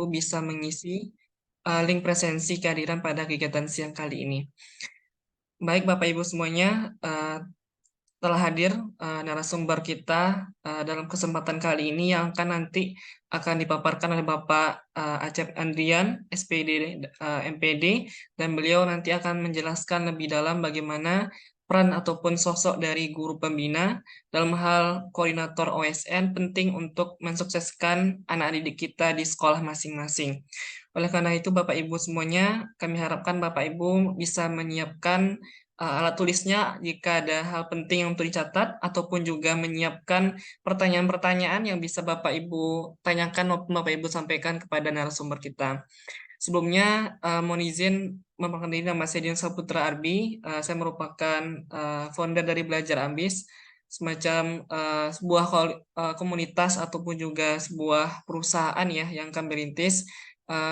Ibu bisa mengisi link presensi kehadiran pada kegiatan siang kali ini. Baik Bapak Ibu semuanya, telah hadir narasumber kita dalam kesempatan kali ini yang akan dipaparkan oleh Bapak Acep Andrian, SPD, MPD, dan beliau nanti akan menjelaskan lebih dalam bagaimana peran ataupun sosok dari guru pembina dalam hal koordinator OSN penting untuk mensukseskan anak didik kita di sekolah masing-masing. Oleh karena itu, Bapak Ibu semuanya, kami harapkan Bapak Ibu bisa menyiapkan alat tulisnya jika ada hal penting yang untuk dicatat, ataupun juga menyiapkan pertanyaan-pertanyaan yang bisa Bapak Ibu tanyakan maupun Bapak Ibu sampaikan kepada narasumber kita. Sebelumnya, mohon izin memperkenalkan diri, nama saya Dian Saputra Arbi. Saya merupakan founder dari Belajar Ambis, semacam sebuah komunitas ataupun juga sebuah perusahaan ya yang kami rintis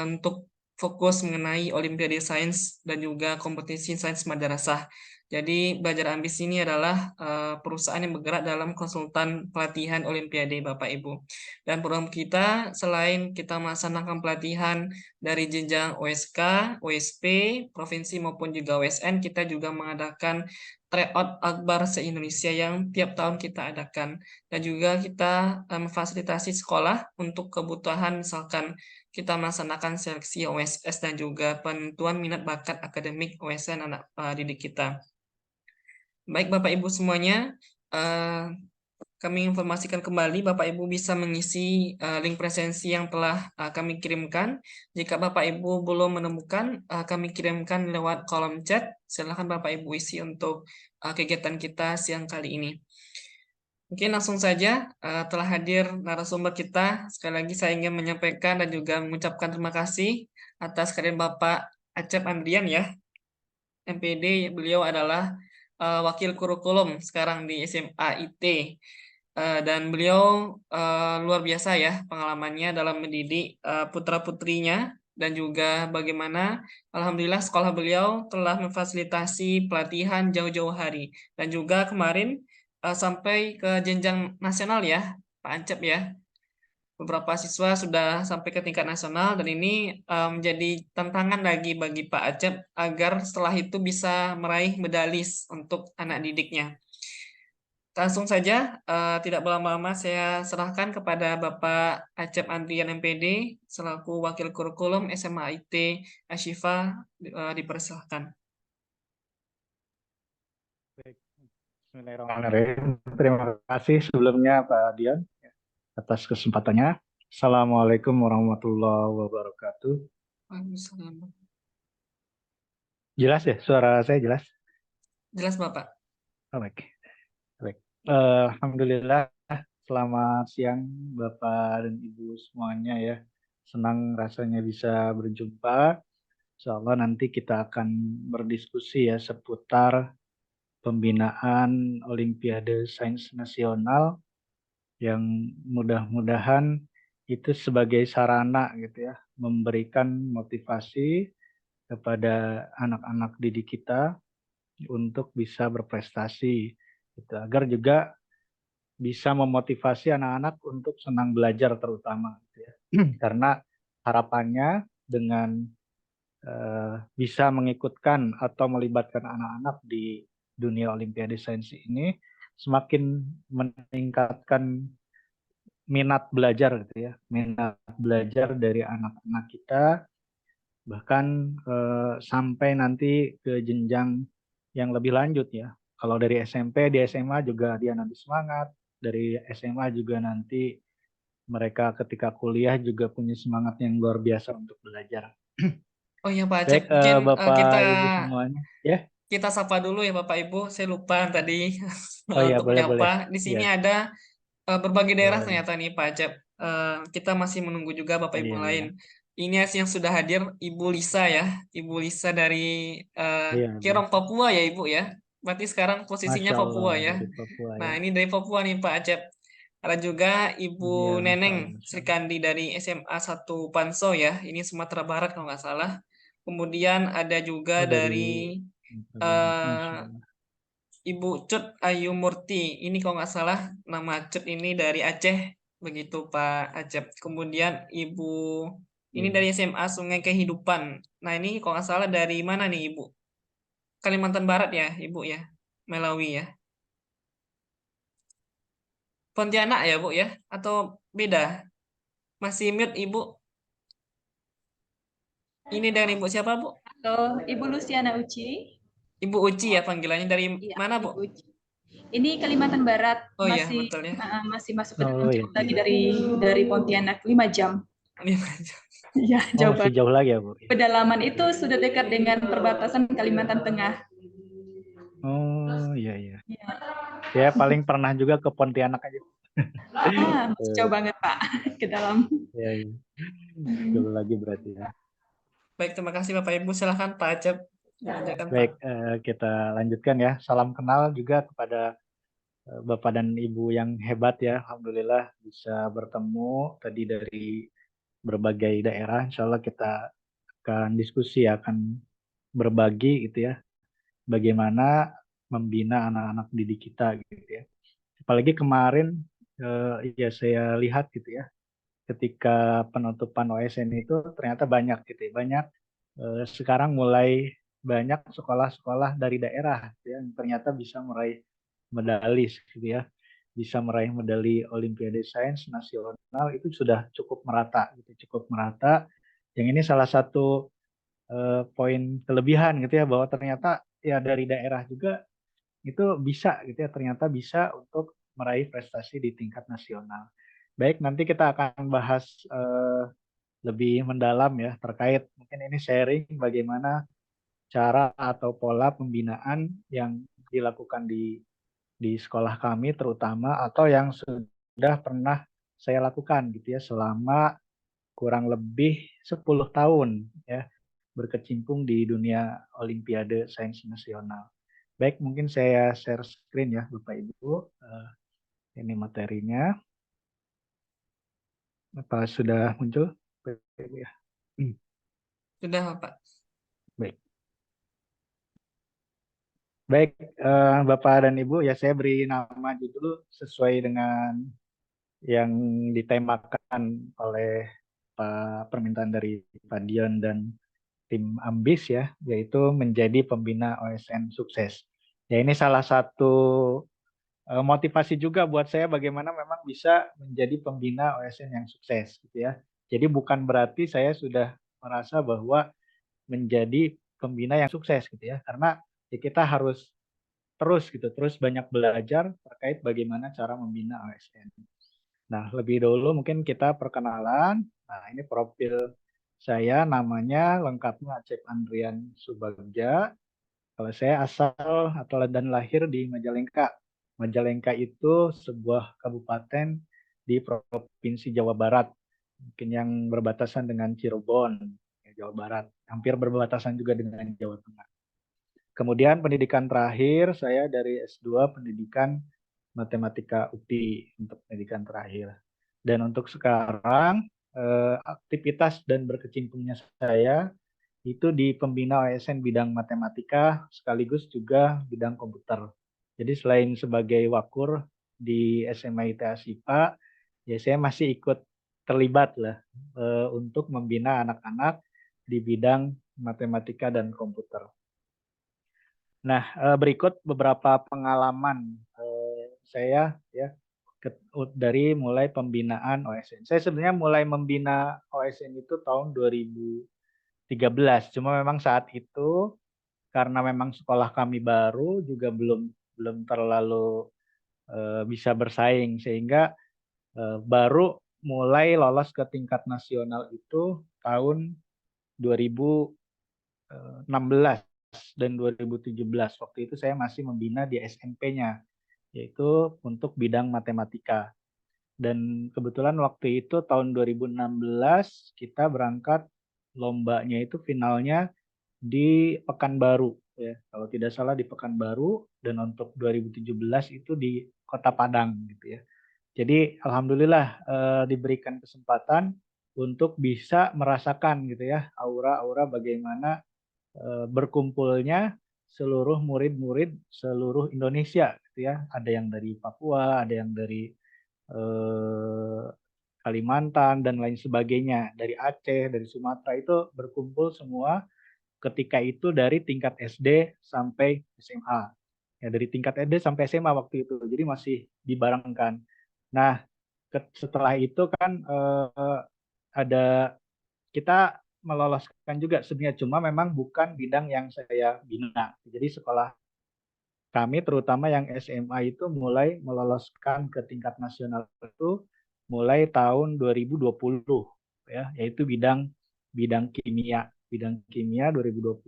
untuk fokus mengenai Olimpiade Sains dan juga kompetisi sains madrasah. Jadi Belajar Ambis ini adalah perusahaan yang bergerak dalam konsultan pelatihan Olimpiade Bapak Ibu. Dan program kita selain kita melaksanakan pelatihan dari jenjang OSK, OSP, provinsi maupun juga OSN, kita juga mengadakan tryout akbar se-Indonesia yang tiap tahun kita adakan. Dan juga kita memfasilitasi sekolah untuk kebutuhan misalkan kita melaksanakan seleksi OSS dan juga penentuan minat bakat akademik OSN anak didik kita. Baik Bapak Ibu semuanya, kami informasikan kembali Bapak Ibu bisa mengisi link presensi yang telah kami kirimkan. Jika Bapak Ibu belum menemukan, kami kirimkan lewat kolom chat. Silakan Bapak Ibu isi untuk kegiatan kita siang kali ini. Mungkin langsung saja telah hadir narasumber kita. Sekali lagi saya ingin menyampaikan dan juga mengucapkan terima kasih atas kehadiran Bapak Acep Andrian ya, MPD. Beliau adalah wakil kurikulum sekarang di SMA IT. Dan beliau luar biasa ya pengalamannya dalam mendidik putra-putrinya, dan juga bagaimana alhamdulillah sekolah beliau telah memfasilitasi pelatihan jauh-jauh hari, dan juga kemarin sampai ke jenjang nasional ya Pak Ancep ya. Beberapa siswa sudah sampai ke tingkat nasional, dan ini menjadi tantangan lagi bagi Pak Acep agar setelah itu bisa meraih medali untuk anak didiknya. Langsung saja, tidak berlama-lama saya serahkan kepada Bapak Acep Andrian MPD selaku Wakil Kurikulum SMA IT Ashifa, dipersilahkan. Baik. Bismillahirrahmanirrahim. Terima kasih sebelumnya Pak Dian atas kesempatannya. Assalamualaikum warahmatullahi wabarakatuh. Waalaikumsalam. Jelas ya, suara saya jelas? Jelas Bapak. Oh, baik. Baik. Alhamdulillah, selamat siang Bapak dan Ibu semuanya ya. Senang rasanya bisa berjumpa. Insya Allah nanti kita akan berdiskusi ya seputar pembinaan Olimpiade Sains Nasional yang mudah-mudahan itu sebagai sarana gitu ya, memberikan motivasi kepada anak-anak didik kita untuk bisa berprestasi gitu, agar juga bisa memotivasi anak-anak untuk senang belajar terutama gitu ya. Karena harapannya dengan bisa mengikutkan atau melibatkan anak-anak di dunia Olimpiade Sains ini semakin meningkatkan minat belajar gitu ya, minat belajar dari anak-anak kita, bahkan sampai nanti ke jenjang yang lebih lanjut ya. Kalau dari SMP, di SMA juga dia nanti semangat, dari SMA juga nanti mereka ketika kuliah juga punya semangat yang luar biasa untuk belajar. Oh ya Pak Acep, Baik, mungkin kita Bapak Ibu semuanya, ya. kita sapa dulu ya Bapak Ibu. Saya lupa tadi Oh ya, untuk boleh. menyapa. Di sini Ya, ada berbagai daerah boleh. ternyata nih Pak Acep. Kita masih menunggu juga Bapak Ibu Iya, lain. iya. Ini yang sudah hadir Ibu Lisa ya, Ibu Lisa dari Iya, Kirong Lisa. Papua ya Ibu ya. Berarti sekarang posisinya Masya Allah Papua ya. dari Papua Nah ya. ini dari Papua nih Pak Acep. Ada juga Iya, Ibu Masya Neneng Allah, Masya Sri Allah. Kandi dari SMA 1 Panso ya. Ini Sumatera Barat kalau nggak salah. Kemudian ada juga Oh, dari dari Barat, Masya eh, Allah. Ibu Cut Ayu Murti. Ini kalau nggak salah nama Cut ini dari Aceh, begitu Pak Acep. Kemudian Ibu Ini Iya. dari SMA Sungai Kehidupan. Nah, ini kalau nggak salah dari mana nih, Ibu? Kalimantan Barat ya, Ibu ya? Melawi ya? Pontianak ya, Bu ya? Atau beda? Masih mute, Ibu. Ini dengan Ibu siapa, Bu? Halo, Ibu Luciana Uci. Ibu Uci ya panggilannya. Dari Iya, mana, Bu? Ibu Uci. Ini Kalimantan Barat, Oh iya, masih betul ya. masih masuk ke dalam Oh iya. jauh lagi dari Pontianak 5 jam. Ini aja. Iya, Oh jauh masih banget. jauh lagi ya Bu? Pedalaman itu sudah dekat dengan perbatasan Kalimantan Tengah. Oh iya iya. Iya. Saya paling pernah juga ke Pontianak aja. Masih jauh banget, Pak, ke dalam. Iya iya. Jauh lagi berarti ya. Baik, terima kasih Bapak Ibu. Silahkan Pak Acep. Dilanjutkan, Pak. Baik, kita lanjutkan ya. Salam kenal juga kepada Bapak dan Ibu yang hebat ya. Alhamdulillah bisa bertemu tadi dari berbagai daerah. Insya Allah kita akan diskusi, akan berbagi gitu ya. Bagaimana membina anak-anak didik kita gitu ya. Apalagi kemarin ya saya lihat gitu ya. Ketika penutupan OSN itu ternyata banyak gitu ya. Banyak sekarang mulai banyak sekolah-sekolah dari daerah gitu ya, yang ternyata bisa meraih medali gitu ya, bisa meraih medali Olimpiade Sains Nasional itu sudah cukup merata gitu, cukup merata. Yang ini salah satu poin kelebihan gitu ya, bahwa ternyata ya dari daerah juga itu bisa gitu ya, ternyata bisa untuk meraih prestasi di tingkat nasional. Baik, nanti kita akan bahas lebih mendalam ya terkait mungkin ini sharing bagaimana cara atau pola pembinaan yang dilakukan di sekolah kami terutama atau yang sudah pernah saya lakukan gitu ya selama kurang lebih 10 tahun ya berkecimpung di dunia Olimpiade Sains Nasional. Baik, mungkin saya share screen ya Bapak Ibu. Ini materinya. Apa sudah muncul? Bapak Ibu ya. Sudah, Bapak. Baik. Baik, Bapak dan Ibu, ya saya beri nama dulu sesuai dengan yang ditemakan oleh permintaan dari Pak Dion dan tim Ambis ya, yaitu menjadi pembina OSN sukses. Ya ini salah satu motivasi juga buat saya bagaimana memang bisa menjadi pembina OSN yang sukses gitu ya. Jadi bukan berarti saya sudah merasa bahwa menjadi pembina yang sukses gitu ya, karena ya kita harus terus banyak belajar terkait bagaimana cara membina ASN. Nah, lebih dulu mungkin kita perkenalan. Nah, ini profil saya, namanya lengkapnya Acep Andrian Subagja. Kalau saya asal atau dan lahir di Majalengka. Majalengka itu sebuah kabupaten di Provinsi Jawa Barat. Mungkin yang berbatasan dengan Cirebon, Jawa Barat. Hampir berbatasan juga dengan Jawa Tengah. Kemudian pendidikan terakhir saya dari S2 pendidikan matematika UPI untuk pendidikan terakhir. Dan untuk sekarang aktivitas dan berkecimpungnya saya itu di pembina OSN bidang matematika sekaligus juga bidang komputer. Jadi selain sebagai wakur di SMA ITS IPA, ya saya masih ikut terlibat lah untuk membina anak-anak di bidang matematika dan komputer. Nah, berikut beberapa pengalaman saya ya dari mulai pembinaan OSN. Saya sebenarnya mulai membina OSN itu tahun 2013. Cuma memang saat itu karena memang sekolah kami baru juga belum belum terlalu bisa bersaing sehingga baru mulai lolos ke tingkat nasional itu tahun 2016 dan 2017. Waktu itu saya masih membina di SMP-nya, yaitu untuk bidang matematika. Dan kebetulan waktu itu tahun 2016 kita berangkat lombanya itu finalnya di Pekanbaru ya. Kalau tidak salah di Pekanbaru, dan untuk 2017 itu di Kota Padang gitu ya. Jadi alhamdulillah diberikan kesempatan untuk bisa merasakan gitu ya aura-aura bagaimana berkumpulnya seluruh murid-murid seluruh Indonesia gitu ya. Ada yang dari Papua, ada yang dari Kalimantan, dan lain sebagainya. Dari Aceh, dari Sumatera itu berkumpul semua ketika itu dari tingkat SD sampai SMA. Ya, dari tingkat SD sampai SMA waktu itu. Jadi masih dibarengkan. Nah, setelah itu kan ada kita meloloskan juga sebenarnya, cuma memang bukan bidang yang saya bina. Jadi sekolah kami terutama yang SMA itu mulai meloloskan ke tingkat nasional itu mulai tahun 2020 ya, yaitu bidang bidang kimia. Bidang kimia 2020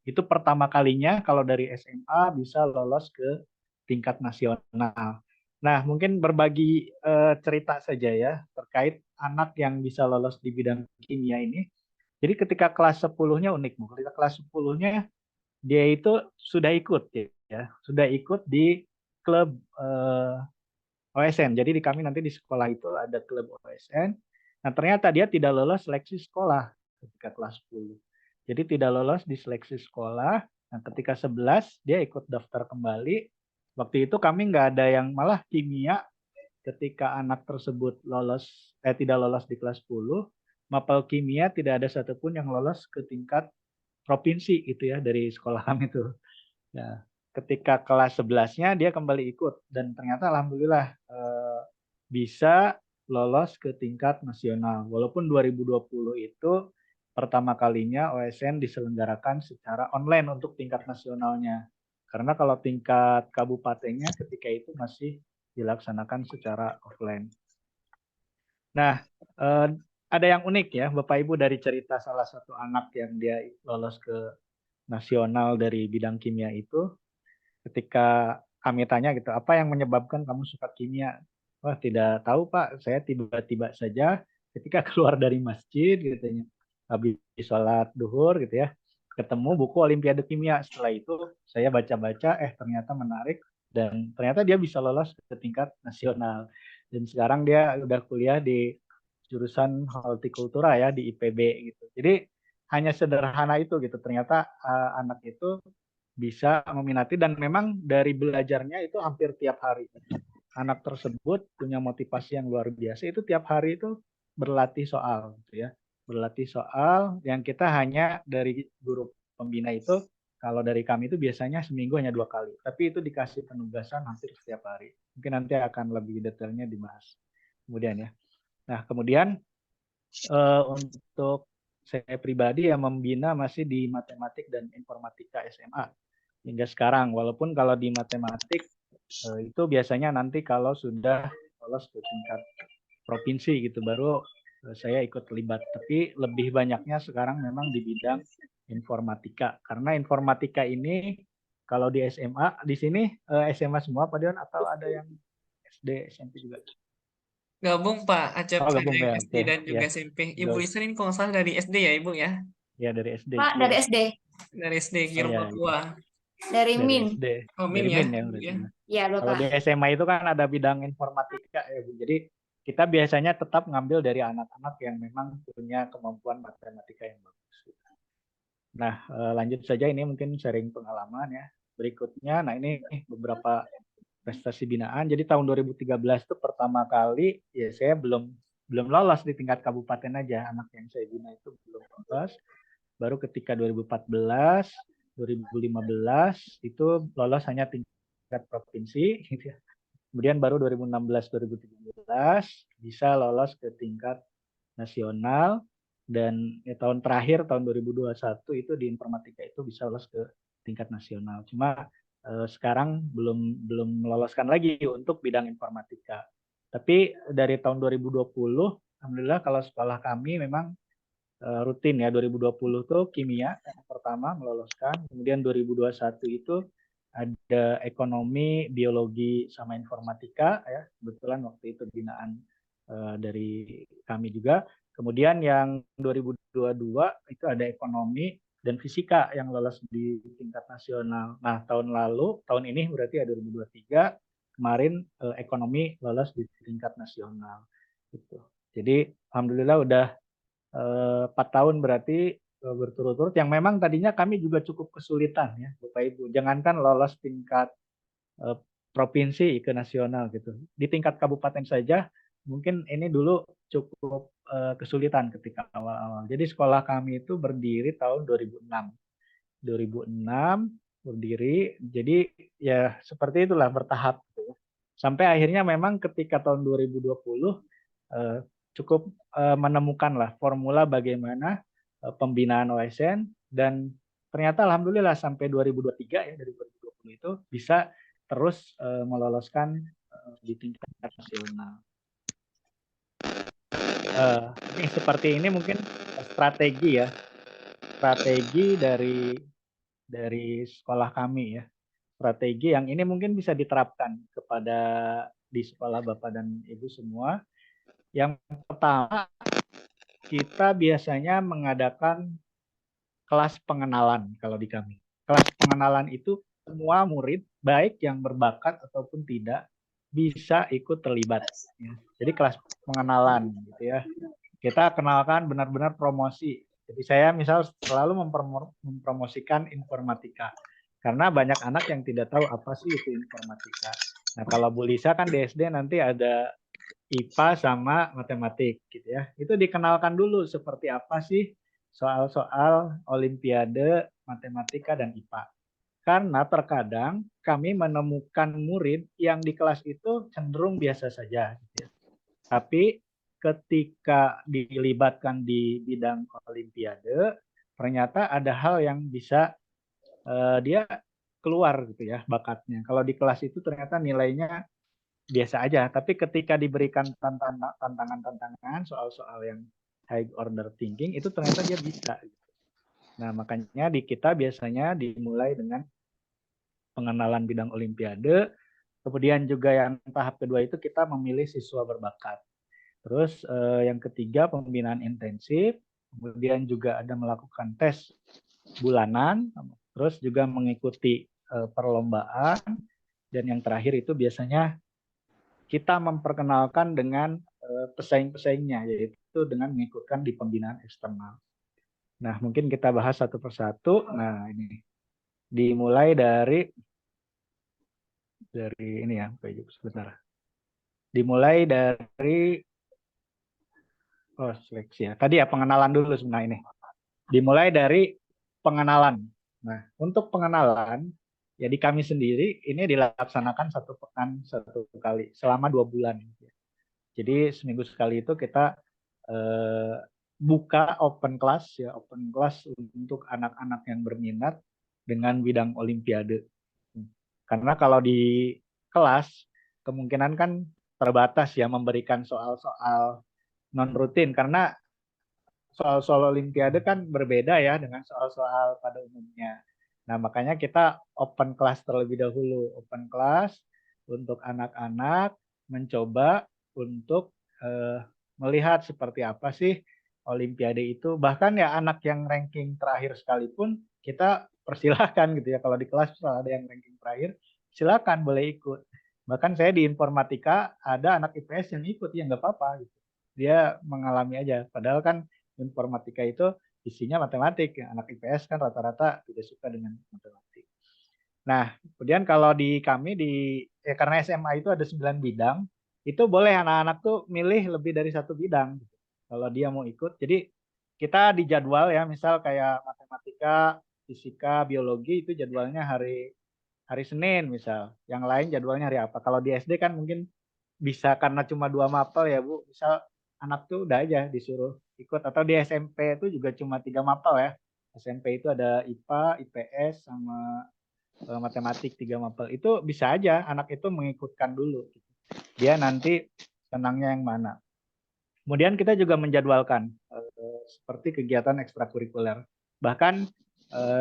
itu pertama kalinya kalau dari SMA bisa lolos ke tingkat nasional. Nah, mungkin berbagi cerita saja ya terkait anak yang bisa lolos di bidang kimia ini. Jadi ketika kelas 10-nya unik, Bu. Ketika kelas 10-nya dia itu sudah ikut ya, sudah ikut di klub OSN. Jadi di kami nanti di sekolah itu ada klub OSN. Nah, ternyata dia tidak lolos seleksi sekolah ketika kelas 10. Jadi tidak lolos di seleksi sekolah. Nah, ketika 11 dia ikut daftar kembali. Waktu itu kami nggak ada yang malah kimia ketika anak tersebut tidak lolos di kelas 10, mapel kimia tidak ada satupun yang lolos ke tingkat provinsi gitu ya dari sekolah kami itu. Nah, ketika kelas 11-nya dia kembali ikut dan ternyata alhamdulillah bisa lolos ke tingkat nasional. Walaupun 2020 itu pertama kalinya OSN diselenggarakan secara online untuk tingkat nasionalnya. Karena kalau tingkat kabupatennya ketika itu masih dilaksanakan secara offline. Nah, ada yang unik ya Bapak Ibu dari cerita salah satu anak yang dia lolos ke nasional dari bidang kimia itu, ketika kami tanya gitu, apa yang menyebabkan kamu suka kimia? Wah, tidak tahu Pak, saya tiba-tiba saja ketika keluar dari masjid gitu ya, habis sholat duhur gitu ya, ketemu buku Olimpiade Kimia. Setelah itu saya baca-baca, ternyata menarik dan ternyata dia bisa lolos ke tingkat nasional. Dan sekarang dia udah kuliah di jurusan hortikultura ya di IPB gitu. Jadi hanya sederhana itu gitu. Ternyata anak itu bisa meminati dan memang dari belajarnya itu hampir tiap hari. Anak tersebut punya motivasi yang luar biasa, itu tiap hari itu berlatih soal gitu ya. Berlatih soal yang kita hanya dari guru pembina itu, kalau dari kami itu biasanya seminggu hanya 2 kali, tapi itu dikasih penugasan hampir setiap hari. Mungkin nanti akan lebih detailnya dibahas kemudian ya. Nah, kemudian untuk saya pribadi yang membina masih di matematik dan informatika SMA hingga sekarang. Walaupun kalau di matematik itu biasanya nanti kalau sudah lolos ke tingkat provinsi gitu baru saya ikut terlibat. Tapi lebih banyaknya sekarang memang di bidang informatika. Karena informatika ini kalau di SMA, di sini SMA semua Pak Dion atau ada yang SD, SMP juga? Gabung Pak, Acep Oh, ada gabung yang ya. SD Oke, dan ya. juga SMP. Ibu Isrin ini kalau nggak salah dari SD ya Ibu ya? Ya dari SD. Pak, dari SD. Dari SD Oh Kiro ya, Papua. Dari dari MIN. SD. Oh Min Dari ya MIN ya Ibu berarti. ya? Ya, Kalau Bapak. di SMA itu kan ada bidang informatika ya Bu. Jadi kita biasanya tetap ngambil dari anak-anak yang memang punya kemampuan matematika yang bagus. Nah, lanjut saja ini mungkin sharing pengalaman ya. Berikutnya, nah ini beberapa prestasi binaan. Jadi tahun 2013 itu pertama kali ya saya belum lolos di tingkat kabupaten aja. Anak yang saya bina itu belum lolos. Baru ketika 2014, 2015 itu lolos hanya tingkat provinsi gitu ya. Kemudian baru 2016, 2017 bisa lolos ke tingkat nasional dan tahun terakhir tahun 2021 itu di informatika itu bisa lolos ke tingkat nasional. Cuma sekarang belum meloloskan lagi untuk bidang informatika. Tapi dari tahun 2020 alhamdulillah kalau sekolah kami memang rutin ya. 2020 tuh kimia yang pertama meloloskan, kemudian 2021 itu ada ekonomi, biologi sama informatika ya. Kebetulan waktu itu binaan dari kami juga. Kemudian yang 2022 itu ada ekonomi dan fisika yang lolos di tingkat nasional. Nah, tahun ini berarti ya 2023 kemarin ekonomi lolos di tingkat nasional gitu. Jadi alhamdulillah udah 4 tahun berarti berturut-turut yang memang tadinya kami juga cukup kesulitan ya Bapak Ibu. Jangankan lolos tingkat provinsi ke nasional gitu. Di tingkat kabupaten saja mungkin ini dulu cukup kesulitan ketika awal-awal. Jadi sekolah kami itu berdiri tahun 2006. 2006 berdiri, jadi ya seperti itulah bertahap gitu ya. Sampai akhirnya memang ketika tahun 2020 cukup menemukan lah formula bagaimana pembinaan OSN, dan ternyata alhamdulillah sampai 2023 ya, dari 2020 itu bisa terus meloloskan di tingkat nasional. Ini seperti ini mungkin strategi ya, strategi dari sekolah kami ya. Strategi yang ini mungkin bisa diterapkan kepada di sekolah Bapak dan Ibu semua. Yang pertama, kita biasanya mengadakan kelas pengenalan kalau di kami. Kelas pengenalan itu semua murid, baik yang berbakat ataupun tidak, bisa ikut terlibat. Ya. Jadi kelas pengenalan gitu ya. Kita kenalkan benar-benar promosi. Jadi saya misal selalu mempromosikan informatika. Karena banyak anak yang tidak tahu apa sih itu informatika. Nah, kalau Bu Lisa kan di SD nanti ada IPA sama matematik gitu ya. Itu dikenalkan dulu seperti apa sih soal-soal olimpiade matematika dan IPA. Karena terkadang kami menemukan murid yang di kelas itu cenderung biasa saja gitu ya. Tapi ketika dilibatkan di bidang olimpiade, ternyata ada hal yang bisa dia keluar gitu ya bakatnya. Kalau di kelas itu ternyata nilainya biasa aja, tapi ketika diberikan tantangan-tantangan soal-soal yang high order thinking itu ternyata dia bisa. Nah, makanya di kita biasanya dimulai dengan pengenalan bidang olimpiade, kemudian juga yang tahap kedua itu kita memilih siswa berbakat. Terus yang ketiga pembinaan intensif, kemudian juga ada melakukan tes bulanan, terus juga mengikuti perlombaan, dan yang terakhir itu biasanya kita memperkenalkan dengan pesaing-pesaingnya, yaitu dengan mengikutkan di pembinaan eksternal. Nah, mungkin kita bahas satu persatu. Nah, ini dimulai dari ini ya, sebentar. Dimulai dari seleksi ya. Tadi ya pengenalan dulu sebenarnya ini. Dimulai dari pengenalan. Nah, untuk pengenalan ya di kami sendiri ini dilaksanakan satu pekan satu kali selama 2 bulan. Jadi seminggu sekali itu kita buka open class ya, open class untuk anak-anak yang berminat dengan bidang olimpiade. Karena kalau di kelas kemungkinan kan terbatas ya memberikan soal-soal non rutin, karena soal-soal olimpiade kan berbeda ya dengan soal-soal pada umumnya. Nah, makanya kita open class terlebih dahulu, open class untuk anak-anak mencoba untuk melihat seperti apa sih olimpiade itu. Bahkan ya anak yang ranking terakhir sekalipun kita persilahkan gitu ya. Kalau di kelas ada yang ranking terakhir, silakan boleh ikut. Bahkan saya di informatika ada anak IPS yang ikut, ya nggak apa-apa gitu. Dia mengalami aja. Padahal kan informatika itu isinya matematik. Anak IPS kan rata-rata tidak suka dengan matematik. Nah, kemudian kalau di kami karena SMA itu ada 9 bidang, itu boleh anak-anak tuh milih lebih dari satu bidang kalau dia mau ikut. Jadi kita di jadwal ya, misal kayak matematika, fisika, biologi itu jadwalnya hari Senin misal. Yang lain jadwalnya hari apa. Kalau di SD kan mungkin bisa karena cuma 2 mapel ya Bu, misal anak tuh udah aja disuruh ikut. Atau di SMP itu juga cuma 3 mapel ya. SMP itu ada IPA, IPS, sama matematik 3 mapel. Itu bisa aja anak itu mengikutkan dulu. Dia nanti senangnya yang mana. Kemudian kita juga menjadwalkan seperti kegiatan ekstrakurikuler. Bahkan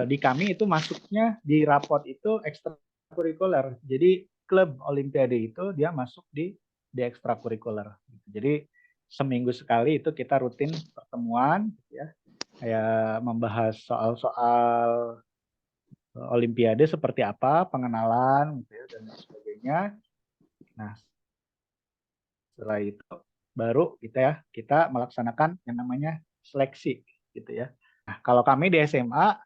di kami itu masuknya di rapot itu ekstrakurikuler. Jadi klub olimpiade itu dia masuk di ekstrakurikuler. Jadi seminggu sekali itu kita rutin pertemuan ya, kayak membahas soal-soal olimpiade seperti apa, pengenalan gitu ya, dan sebagainya. Nah, setelah itu baru kita melaksanakan yang namanya seleksi gitu ya. Nah, kalau kami di SMA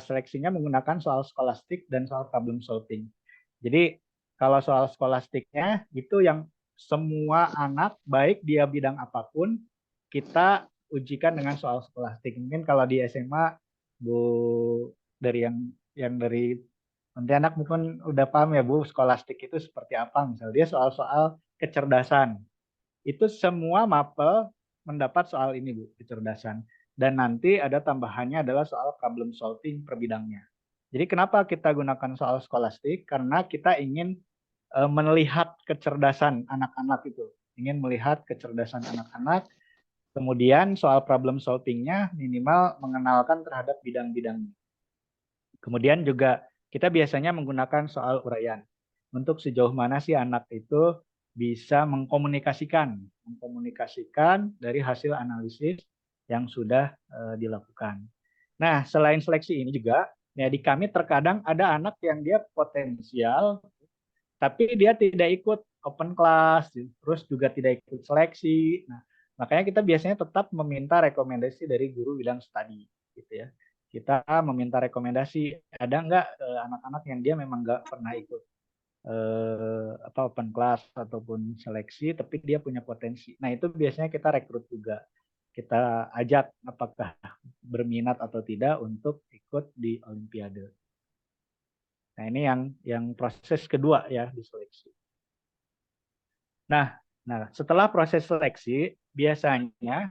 seleksinya menggunakan soal skolastik dan soal problem solving. Jadi kalau soal skolastiknya itu yang semua anak, baik dia bidang apapun, kita ujikan dengan soal skolastik. Mungkin kalau di SMA, Bu, dari yang dari Pontianak mungkin udah paham ya Bu, skolastik itu seperti apa. Misalnya dia soal-soal kecerdasan. Itu semua mapel mendapat soal ini Bu, kecerdasan. Dan nanti ada tambahannya adalah soal problem solving per bidangnya. Jadi kenapa kita gunakan soal skolastik? Karena kita ingin melihat kecerdasan anak-anak itu. Ingin melihat kecerdasan anak-anak. Kemudian soal problem solvingnya minimal mengenalkan terhadap bidang-bidangnya. Kemudian juga kita biasanya menggunakan soal uraian. Untuk sejauh mana sih anak itu bisa mengkomunikasikan dari hasil analisis yang sudah dilakukan. Nah, selain seleksi ini juga, ya di kami terkadang ada anak yang dia potensial, tapi dia tidak ikut open class, terus juga tidak ikut seleksi. Nah, makanya kita biasanya tetap meminta rekomendasi dari guru bidang studi, gitu ya. Kita meminta rekomendasi, ada nggak anak-anak yang dia memang nggak pernah ikut open class ataupun seleksi, tapi dia punya potensi. Nah, itu biasanya kita rekrut juga. Kita ajak apakah berminat atau tidak untuk ikut di Olimpiade. Nah, ini yang proses kedua ya di seleksi. Nah, setelah proses seleksi, biasanya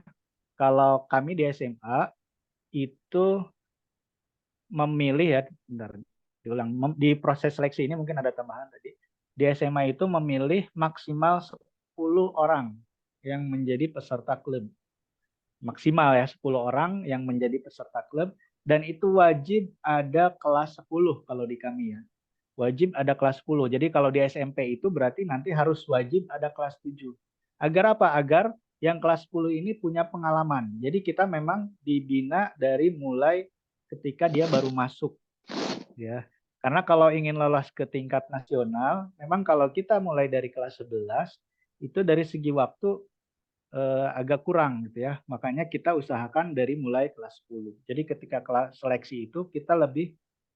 kalau kami di SMA itu memilih ya, bentar, diulang, di proses seleksi ini mungkin ada tambahan tadi. Di SMA itu memilih maksimal 10 orang yang menjadi peserta klub. Maksimal ya 10 orang yang menjadi peserta klub, dan itu wajib ada kelas 10 kalau di kami ya. Wajib ada kelas 10. Jadi kalau di SMP itu berarti nanti harus wajib ada kelas 7. Agar apa? Agar yang kelas 10 ini punya pengalaman. Jadi kita memang dibina dari mulai ketika dia baru masuk ya. Karena kalau ingin lolos ke tingkat nasional, memang kalau kita mulai dari kelas 11 itu dari segi waktu agak kurang gitu ya. Makanya kita usahakan dari mulai kelas 10. Jadi ketika kelas seleksi itu kita lebih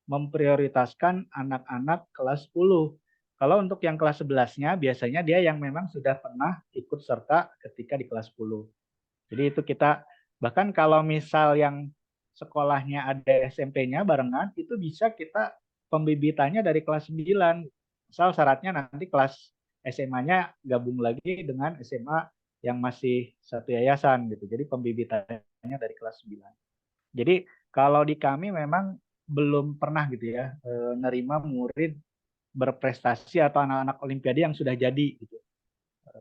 memprioritaskan anak-anak kelas 10. Kalau untuk yang kelas 11-nya biasanya dia yang memang sudah pernah ikut serta ketika di kelas 10. Jadi itu kita, bahkan kalau misal yang sekolahnya ada SMP-nya barengan, itu bisa kita pembibitannya dari kelas 9. Misal syaratnya nanti kelas SMA-nya gabung lagi dengan SMA yang masih satu yayasan gitu. Jadi pembibitannya dari kelas 9. Jadi kalau di kami memang belum pernah gitu ya nerima murid berprestasi atau anak-anak olimpiade yang sudah jadi gitu.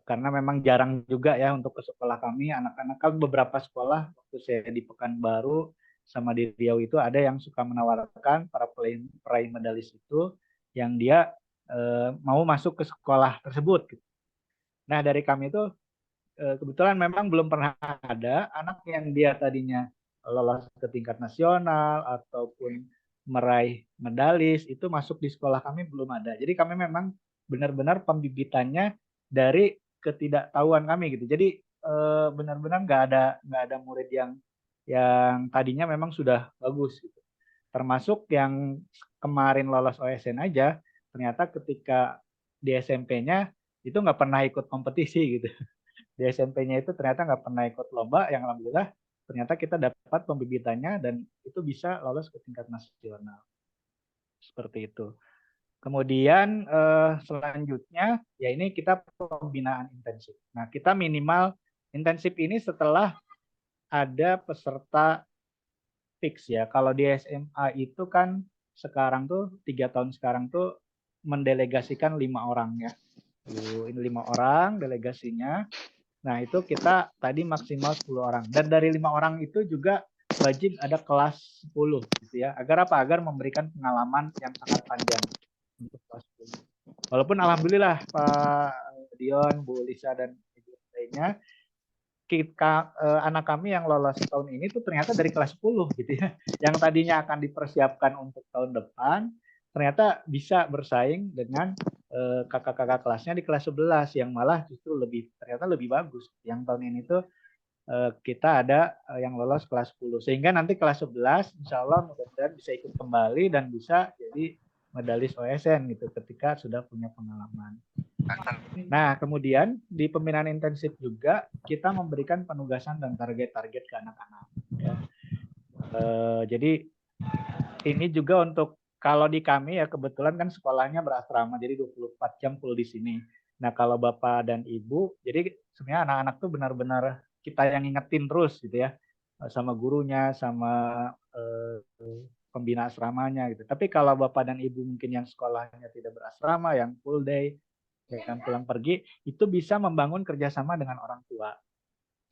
Karena memang jarang juga ya untuk ke sekolah kami, anak-anak kan beberapa sekolah waktu saya di Pekanbaru sama di Riau itu ada yang suka menawarkan para peraih medalis itu yang dia mau masuk ke sekolah tersebut gitu. Nah, dari kami itu kebetulan memang belum pernah ada anak yang dia tadinya lolos ke tingkat nasional ataupun meraih medalis itu masuk di sekolah kami, belum ada. Jadi kami memang benar-benar pembibitannya dari ketidaktahuan kami gitu. Jadi benar-benar nggak ada murid yang tadinya memang sudah bagus gitu. Termasuk yang kemarin lolos OSN aja, ternyata ketika di SMP-nya itu nggak pernah ikut kompetisi gitu. Di SMP-nya itu ternyata nggak pernah ikut lomba, yang alhamdulillah ternyata kita dapat pembibitannya dan itu bisa lolos ke tingkat nasional. Seperti itu. Kemudian selanjutnya ya ini kita pembinaan intensif. Nah, kita minimal intensif ini setelah ada peserta fix ya. Kalau di SMA itu kan sekarang tuh 3 tahun sekarang tuh mendelegasikan 5 orang ya. Ini 5 orang delegasinya. Nah, itu kita tadi maksimal 10 orang. Dan dari 5 orang itu juga wajib ada kelas 10 gitu ya. Agar apa? Agar memberikan pengalaman yang sangat panjang untuk kelas 10. Walaupun alhamdulillah Pak Dion, Bu Lisa dan ibu lainnya anak kami yang lolos tahun ini tuh ternyata dari kelas 10 gitu ya. Yang tadinya akan dipersiapkan untuk tahun depan ternyata bisa bersaing dengan kakak-kakak kelasnya di kelas 11 yang malah justru ternyata lebih bagus. Yang tahun ini tuh kita ada yang lolos kelas 10 sehingga nanti kelas 11 insya Allah mudah-mudahan bisa ikut kembali dan bisa jadi medalis OSN gitu ketika sudah punya pengalaman. Nah, kemudian di pembinaan intensif juga kita memberikan penugasan dan target-target ke anak-anak. Ya. Jadi ini juga untuk kalau di kami ya kebetulan kan sekolahnya berasrama, jadi 24 jam full di sini. Nah, kalau Bapak dan Ibu, jadi sebenarnya anak-anak tuh benar-benar kita yang ingetin terus gitu ya, sama gurunya, sama pembina asramanya gitu. Tapi kalau Bapak dan Ibu mungkin yang sekolahnya tidak berasrama, yang full day, yang pulang pergi, itu bisa membangun kerjasama dengan orang tua.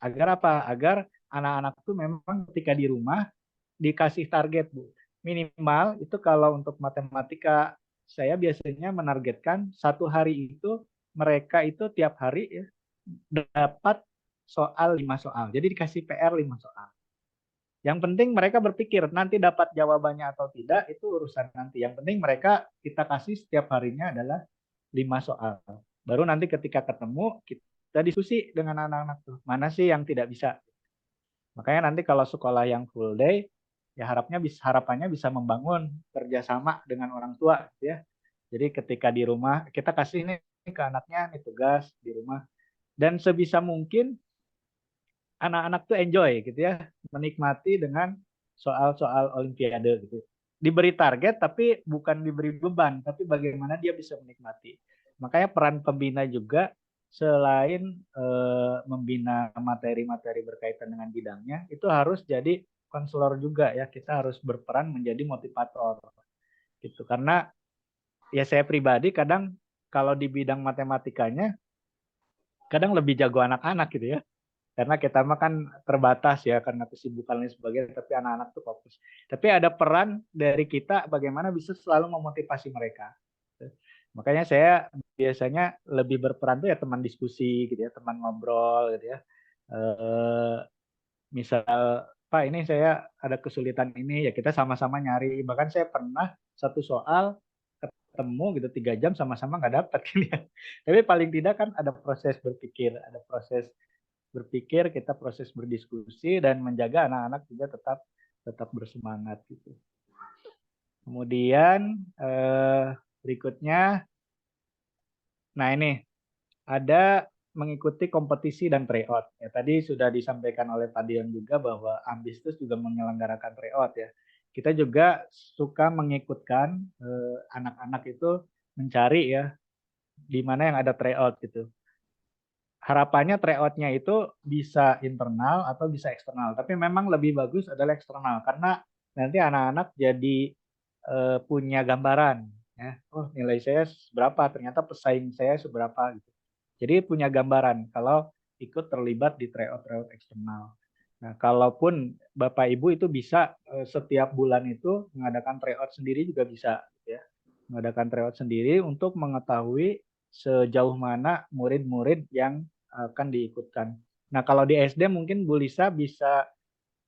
Agar apa? Agar anak-anak tuh memang ketika di rumah dikasih target, Bu. Minimal itu kalau untuk matematika, saya biasanya menargetkan satu hari itu mereka itu tiap hari ya, dapat soal 5 soal. Jadi dikasih PR 5 soal. Yang penting mereka berpikir nanti dapat jawabannya atau tidak itu urusan nanti. Yang penting mereka kita kasih setiap harinya adalah 5 soal. Baru nanti ketika ketemu kita diskusi dengan anak-anak tuh mana sih yang tidak bisa. Makanya nanti kalau sekolah yang full day ya harapannya bisa membangun kerjasama dengan orang tua gitu ya. Jadi ketika di rumah kita kasih ini ke anaknya nih tugas di rumah dan sebisa mungkin anak-anak tuh enjoy gitu ya, menikmati dengan soal-soal olimpiade gitu. Diberi target tapi bukan diberi beban, tapi bagaimana dia bisa menikmati. Makanya peran pembina juga selain membina materi-materi berkaitan dengan bidangnya, itu harus jadi konselor juga ya. Kita harus berperan menjadi motivator gitu. Karena ya saya pribadi kadang kalau di bidang matematikanya kadang lebih jago anak-anak gitu ya karena kita mah kan terbatas ya karena kesibukan dan sebagainya tapi anak-anak tuh fokus tapi ada peran dari kita bagaimana bisa selalu memotivasi mereka makanya saya biasanya lebih berperan tuh ya teman diskusi gitu ya teman ngobrol gitu ya misal Pak ini saya ada kesulitan ini ya kita sama-sama nyari bahkan saya pernah satu soal ketemu gitu 3 jam sama-sama nggak dapat kan ya tapi paling tidak kan ada proses berpikir ada proses berpikir, kita proses berdiskusi dan menjaga anak-anak juga tetap bersemangat gitu. Kemudian berikutnya, nah ini ada mengikuti kompetisi dan tryout. Ya, tadi sudah disampaikan oleh Pak Dion juga bahwa Ambistus juga menyelenggarakan tryout ya. Kita juga suka mengikutkan anak-anak itu mencari ya di mana yang ada tryout gitu. Harapannya tryout-nya itu bisa internal atau bisa eksternal. Tapi memang lebih bagus adalah eksternal karena nanti anak-anak jadi punya gambaran. Ya. Oh nilai saya berapa? Ternyata pesaing saya seberapa gitu. Jadi punya gambaran kalau ikut terlibat di tryout eksternal. Nah, kalaupun Bapak Ibu itu bisa setiap bulan itu mengadakan tryout sendiri juga bisa, gitu ya. Mengadakan tryout sendiri untuk mengetahui sejauh mana murid-murid yang akan diikutkan. Nah, kalau di SD mungkin Bu Lisa bisa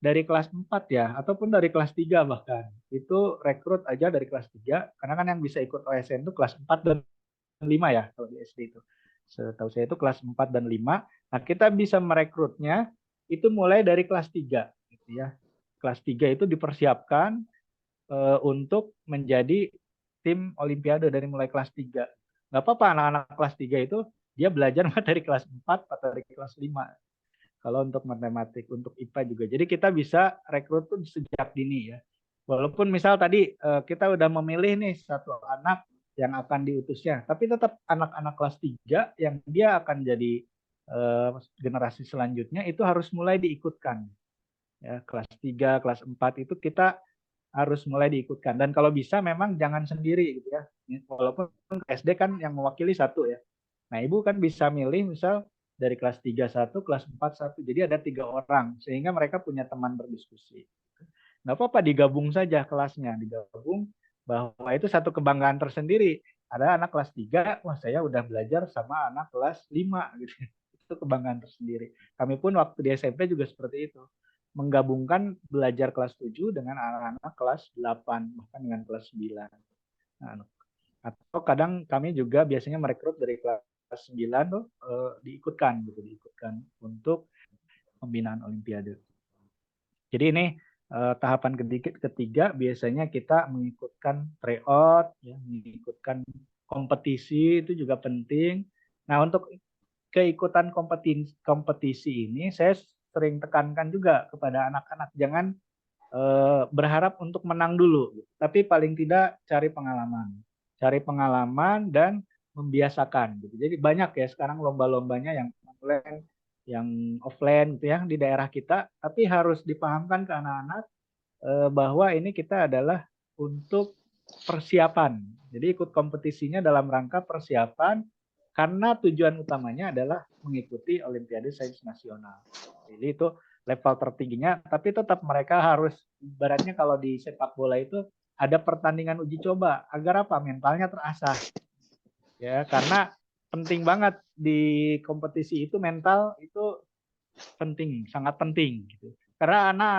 dari kelas 4 ya, ataupun dari kelas 3 bahkan. Itu rekrut aja dari kelas 3, karena kan yang bisa ikut OSN itu kelas 4 dan 5 ya, kalau di SD itu. Setahu saya itu kelas 4 dan 5. Nah, kita bisa merekrutnya itu mulai dari kelas 3. Gitu ya. Kelas 3 itu dipersiapkan untuk menjadi tim Olimpiade dari mulai kelas 3. Nggak apa-apa anak-anak kelas 3 itu dia belajar dari kelas 4 atau dari kelas 5. Kalau untuk matematik, untuk IPA juga. Jadi kita bisa rekrut tuh sejak dini ya. Walaupun misal tadi kita udah memilih nih satu anak yang akan diutusnya, tapi tetap anak-anak kelas 3 yang dia akan jadi generasi selanjutnya itu harus mulai diikutkan. Ya, kelas 3, kelas 4 itu kita harus mulai diikutkan. Dan kalau bisa memang jangan sendiri gitu ya. Walaupun SD kan yang mewakili satu ya. Nah, Ibu kan bisa milih misal dari kelas 3 satu, kelas 4 satu. Jadi ada 3 orang sehingga mereka punya teman berdiskusi. Nggak apa-apa digabung saja kelasnya, digabung bahwa itu satu kebanggaan tersendiri. Ada anak kelas 3, wah saya udah belajar sama anak kelas 5 gitu. Itu kebanggaan tersendiri. Kami pun waktu di SMP juga seperti itu. Menggabungkan belajar kelas 7 dengan anak-anak kelas 8, bahkan dengan kelas 9. Nah, atau kadang kami juga biasanya merekrut dari kelas 9 tuh diikutkan gitu, diikutkan untuk pembinaan olimpiade. Jadi ini tahapan ketiga biasanya kita mengikutkan tryout, ya, mengikutkan kompetisi itu juga penting Nah, untuk keikutan kompetisi ini saya sering tekankan juga kepada anak-anak, jangan berharap untuk menang dulu, tapi paling tidak cari pengalaman dan membiasakan gitu. Jadi banyak ya sekarang lomba-lombanya yang online, yang offline gitu ya di daerah kita, tapi harus dipahamkan ke anak-anak bahwa ini kita adalah untuk persiapan. Jadi ikut kompetisinya dalam rangka persiapan karena tujuan utamanya adalah mengikuti Olimpiade Sains Nasional. Jadi itu level tertingginya, tapi tetap mereka harus, ibaratnya kalau di sepak bola itu ada pertandingan uji coba agar apa? Mentalnya terasah. Ya, karena penting banget di kompetisi itu, mental itu penting, sangat penting gitu. Karena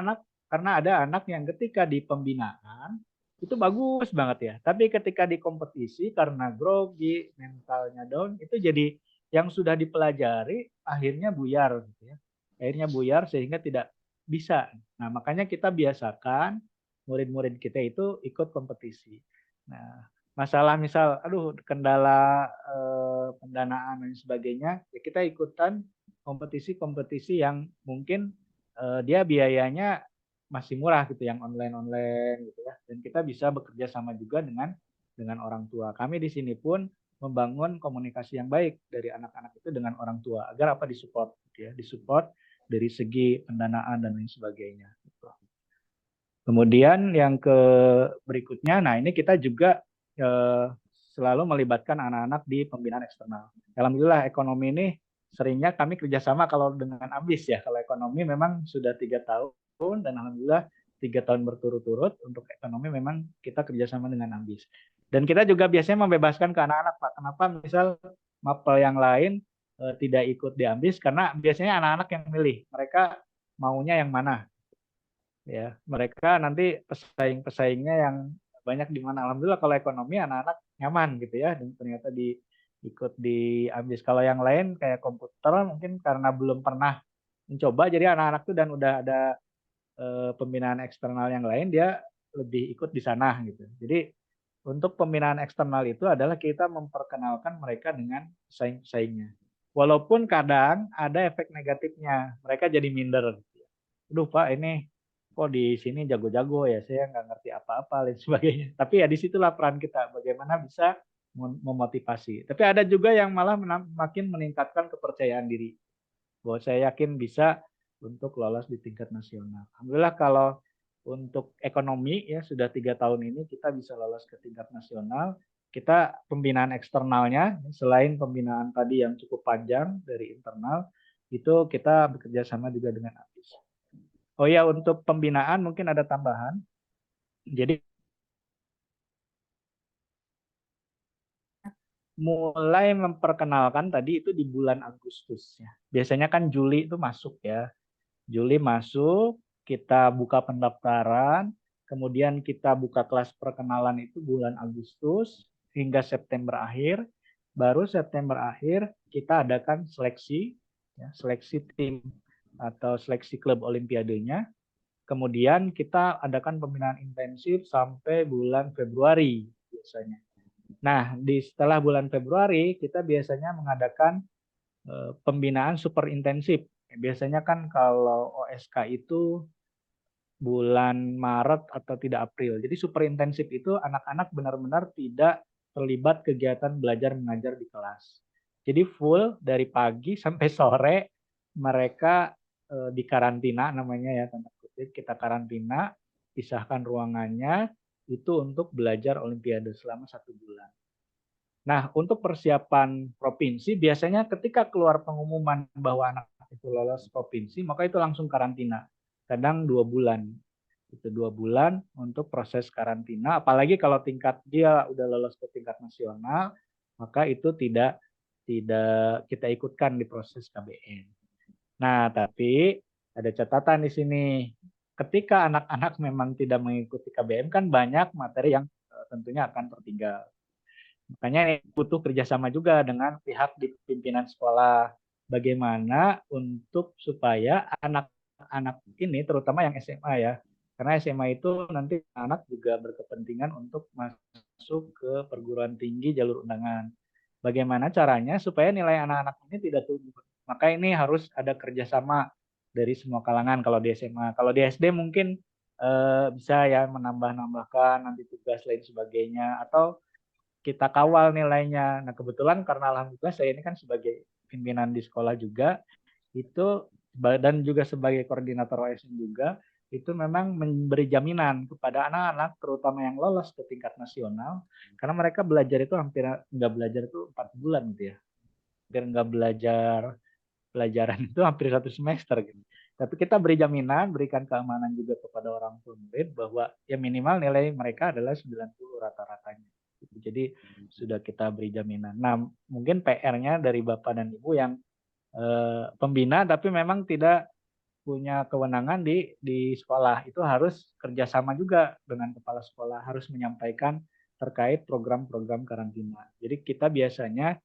ada anak yang ketika di pembinaan itu bagus banget ya, tapi ketika di kompetisi karena grogi, mentalnya down, itu jadi yang sudah dipelajari akhirnya buyar gitu ya. Akhirnya buyar sehingga tidak bisa. Nah, makanya kita biasakan murid-murid kita itu ikut kompetisi. Nah, masalah misal aduh kendala pendanaan dan sebagainya, ya kita ikutan kompetisi-kompetisi yang mungkin dia biayanya masih murah gitu, yang online gitu ya. Dan kita bisa bekerja sama juga dengan orang tua. Kami di sini pun membangun komunikasi yang baik dari anak-anak itu dengan orang tua agar apa, disupport gitu ya, disupport dari segi pendanaan dan lain sebagainya gitu. Kemudian yang berikutnya, nah ini kita juga selalu melibatkan anak-anak di pembinaan eksternal. Alhamdulillah ekonomi ini seringnya kami kerjasama kalau dengan AMBIS ya. Kalau ekonomi memang sudah 3 tahun dan alhamdulillah 3 tahun berturut-turut untuk ekonomi memang kita kerjasama dengan AMBIS. Dan kita juga biasanya membebaskan ke anak-anak, Pak. Kenapa misal mapel yang lain tidak ikut di AMBIS? Karena biasanya anak-anak yang milih, mereka maunya yang mana. Ya, mereka nanti pesaingnya yang banyak di mana. Alhamdulillah kalau ekonomi anak-anak nyaman gitu ya, dan ternyata ikut di AMBIS. Kalau yang lain kayak komputer mungkin karena belum pernah mencoba, jadi anak-anak tuh dan udah ada pembinaan eksternal yang lain, dia lebih ikut di sana gitu. Jadi untuk pembinaan eksternal itu adalah kita memperkenalkan mereka dengan pesaing-pesaingnya. Walaupun kadang ada efek negatifnya, mereka jadi minder. Aduh Pak, ini kok di sini jago-jago ya, saya nggak ngerti apa-apa dan sebagainya. Tapi ya disitulah peran kita, bagaimana bisa memotivasi. Tapi ada juga yang malah makin meningkatkan kepercayaan diri, bahwa saya yakin bisa untuk lolos di tingkat nasional. Alhamdulillah kalau untuk ekonomi ya sudah 3 tahun ini kita bisa lolos ke tingkat nasional. Kita pembinaan eksternalnya selain pembinaan tadi yang cukup panjang dari internal, itu kita bekerja sama juga dengan APIS. Oh ya, untuk pembinaan mungkin ada tambahan. Jadi mulai memperkenalkan tadi itu di bulan Agustus ya. Biasanya kan Juli itu masuk ya. Juli masuk, kita buka pendaftaran, kemudian kita buka kelas perkenalan itu bulan Agustus hingga September akhir. Baru September akhir kita adakan seleksi, ya, seleksi tim atau seleksi klub olimpiadenya. Kemudian kita adakan pembinaan intensif sampai bulan Februari biasanya. Nah, setelah bulan Februari kita biasanya mengadakan pembinaan super intensif. Biasanya kan kalau OSK itu bulan Maret atau tidak April. Jadi super intensif itu anak-anak benar-benar tidak terlibat kegiatan belajar mengajar di kelas. Jadi full dari pagi sampai sore mereka di karantina namanya ya, tanda kutip kita karantina, pisahkan ruangannya itu untuk belajar Olimpiade selama 1 bulan. Nah, untuk persiapan provinsi, biasanya ketika keluar pengumuman bahwa anak itu lolos provinsi, maka itu langsung karantina. Kadang 2 bulan. Itu 2 bulan untuk proses karantina. Apalagi kalau tingkat dia udah lolos ke tingkat nasional, maka itu tidak kita ikutkan di proses KBM. Nah, tapi ada catatan di sini. Ketika anak-anak memang tidak mengikuti KBM, kan banyak materi yang tentunya akan tertinggal. Makanya ini butuh kerjasama juga dengan pihak di pimpinan sekolah. Bagaimana untuk supaya anak-anak ini, terutama yang SMA ya, karena SMA itu nanti anak juga berkepentingan untuk masuk ke perguruan tinggi jalur undangan. bagaimana caranya supaya nilai anak-anak ini tidak turun. Maka ini harus ada kerjasama dari semua kalangan kalau di SMA. Kalau di SD mungkin bisa ya menambah-nambahkan nanti tugas lain sebagainya, atau kita kawal nilainya. Nah kebetulan karena alhamdulillah saya ini kan sebagai pimpinan di sekolah juga, itu dan juga sebagai koordinator OSN juga, itu memang memberi jaminan kepada anak-anak terutama yang lolos ke tingkat nasional, karena mereka belajar itu hampir nggak belajar itu 4 bulan gitu ya, hampir nggak belajar pelajaran itu hampir 1 semester gitu. Tapi kita beri jaminan, berikan keamanan juga kepada orang tua murid bahwa ya minimal nilai mereka adalah 90 rata-ratanya. Jadi sudah kita beri jaminan. Nah mungkin PR-nya dari Bapak dan Ibu yang pembina tapi memang tidak punya kewenangan di sekolah, itu harus kerjasama juga dengan kepala sekolah, harus menyampaikan terkait program-program karantina. Jadi kita biasanya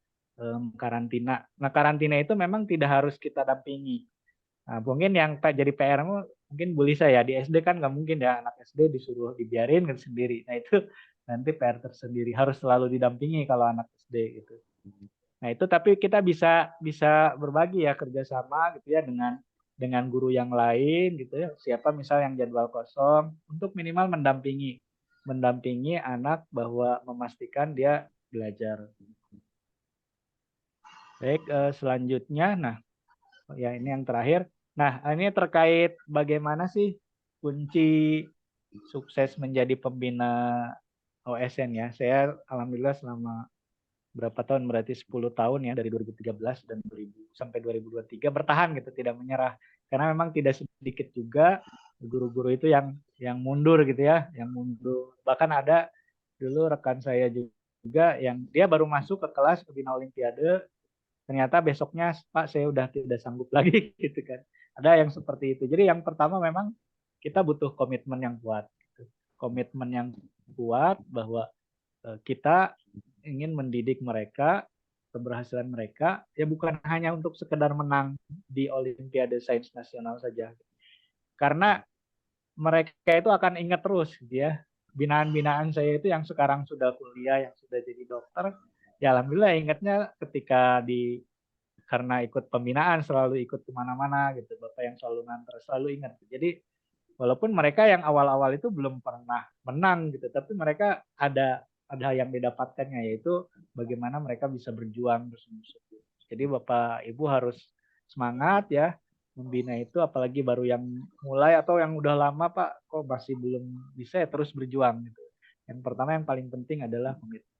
karantina. Nah karantina itu memang tidak harus kita dampingi. Nah, mungkin yang jadi PR-mu mungkin Bu Lisa ya, di SD kan nggak mungkin ya anak SD disuruh dibiarin kan sendiri. Nah itu nanti PR tersendiri, harus selalu didampingi kalau anak SD gitu. Nah itu tapi kita bisa bisa berbagi ya kerjasama gitu ya dengan guru yang lain gitu ya. Siapa misal yang jadwal kosong untuk minimal mendampingi anak bahwa memastikan dia belajar. Baik, selanjutnya, nah ya ini yang terakhir. Nah ini terkait bagaimana sih kunci sukses menjadi pembina OSN ya. Saya alhamdulillah selama berapa tahun, berarti 10 tahun ya, dari 2013 dan 2000 sampai 2023 bertahan gitu, tidak menyerah. Karena memang tidak sedikit juga guru-guru itu yang mundur gitu ya, yang mundur. Bahkan ada dulu rekan saya juga yang dia baru masuk ke kelas pembina olimpiade, ternyata besoknya Pak saya udah tidak sanggup lagi gitu kan. Ada yang seperti itu. Jadi yang pertama memang kita butuh komitmen yang kuat. Gitu. Komitmen yang kuat bahwa kita ingin mendidik mereka, keberhasilan mereka ya bukan hanya untuk sekedar menang di Olimpiade Sains Nasional saja. Karena mereka itu akan ingat terus gitu ya. Binaan-binaan saya itu yang sekarang sudah kuliah, yang sudah jadi dokter, ya alhamdulillah ingatnya ketika karena ikut pembinaan selalu ikut kemana-mana gitu, Bapak yang selalu nganter selalu ingat. Jadi walaupun mereka yang awal-awal itu belum pernah menang gitu, tapi mereka ada yang didapatkannya, yaitu bagaimana mereka bisa berjuang bersungguh-sungguh. Jadi Bapak Ibu harus semangat ya membina itu, apalagi baru yang mulai atau yang udah lama Pak kok masih belum bisa, ya terus berjuang gitu. Yang pertama yang paling penting adalah komitmen.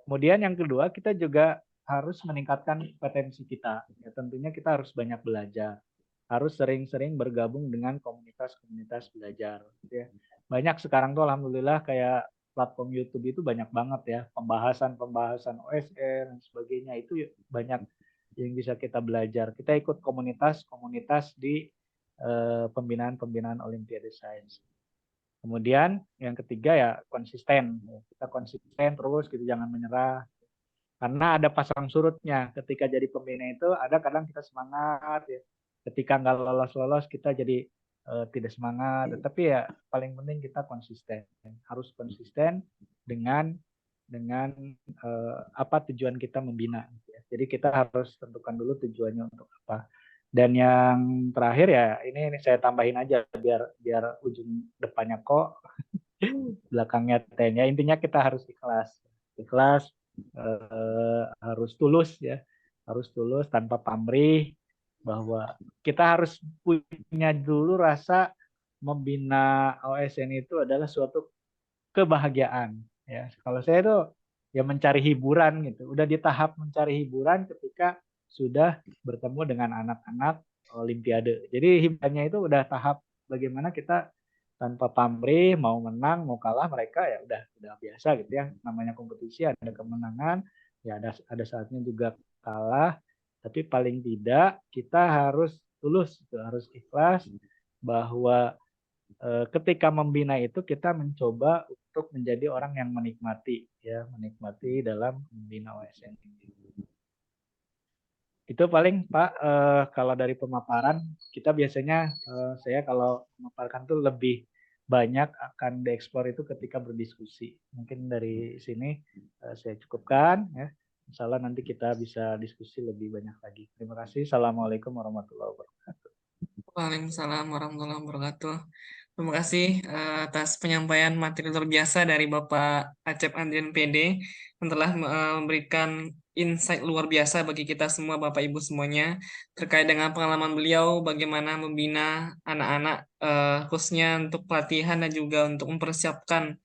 Kemudian yang kedua kita juga harus meningkatkan kompetensi kita. Ya, tentunya kita harus banyak belajar, harus sering-sering bergabung dengan komunitas-komunitas belajar. Ya. Banyak sekarang tuh alhamdulillah kayak platform YouTube itu banyak banget ya, pembahasan-pembahasan OSN dan sebagainya, itu banyak yang bisa kita belajar. Kita ikut komunitas-komunitas di pembinaan-pembinaan Olimpiade Sains. Kemudian yang ketiga ya konsisten. Kita konsisten terus gitu, jangan menyerah. Karena ada pasang surutnya. Ketika jadi pembina itu ada kadang kita semangat ya. Ketika nggak lolos-lolos kita jadi tidak semangat. Tetapi ya paling penting kita konsisten. Harus konsisten dengan apa tujuan kita membina. Jadi kita harus tentukan dulu tujuannya untuk apa. Dan yang terakhir ya ini saya tambahin aja biar ujung depannya kok belakangnya T. Ya intinya kita harus ikhlas harus tulus ya, harus tulus tanpa pamrih, bahwa kita harus punya dulu rasa membina OSN itu adalah suatu kebahagiaan ya. Kalau saya itu ya mencari hiburan gitu, udah di tahap mencari hiburan ketika sudah bertemu dengan anak-anak Olimpiade. Jadi hiburannya itu udah tahap bagaimana kita tanpa pamrih, mau menang mau kalah, mereka ya udah biasa gitu ya, namanya kompetisi ada kemenangan ya, ada saatnya juga kalah, tapi paling tidak kita harus tulus gitu, harus ikhlas bahwa ketika membina itu kita mencoba untuk menjadi orang yang menikmati ya, menikmati dalam membina OSN ini. Itu paling Pak, kalau dari pemaparan kita biasanya saya kalau memaparkan tuh lebih banyak akan dieksplor itu ketika berdiskusi. Mungkin dari sini saya cukupkan ya. Insya Allah nanti kita bisa diskusi lebih banyak lagi. Terima kasih. Assalamualaikum warahmatullahi wabarakatuh. Waalaikumsalam warahmatullahi wabarakatuh. Terima kasih atas penyampaian materi luar biasa dari Bapak Acep Andrian PD yang telah memberikan insight luar biasa bagi kita semua Bapak Ibu semuanya terkait dengan pengalaman beliau bagaimana membina anak-anak khususnya untuk pelatihan dan juga untuk mempersiapkan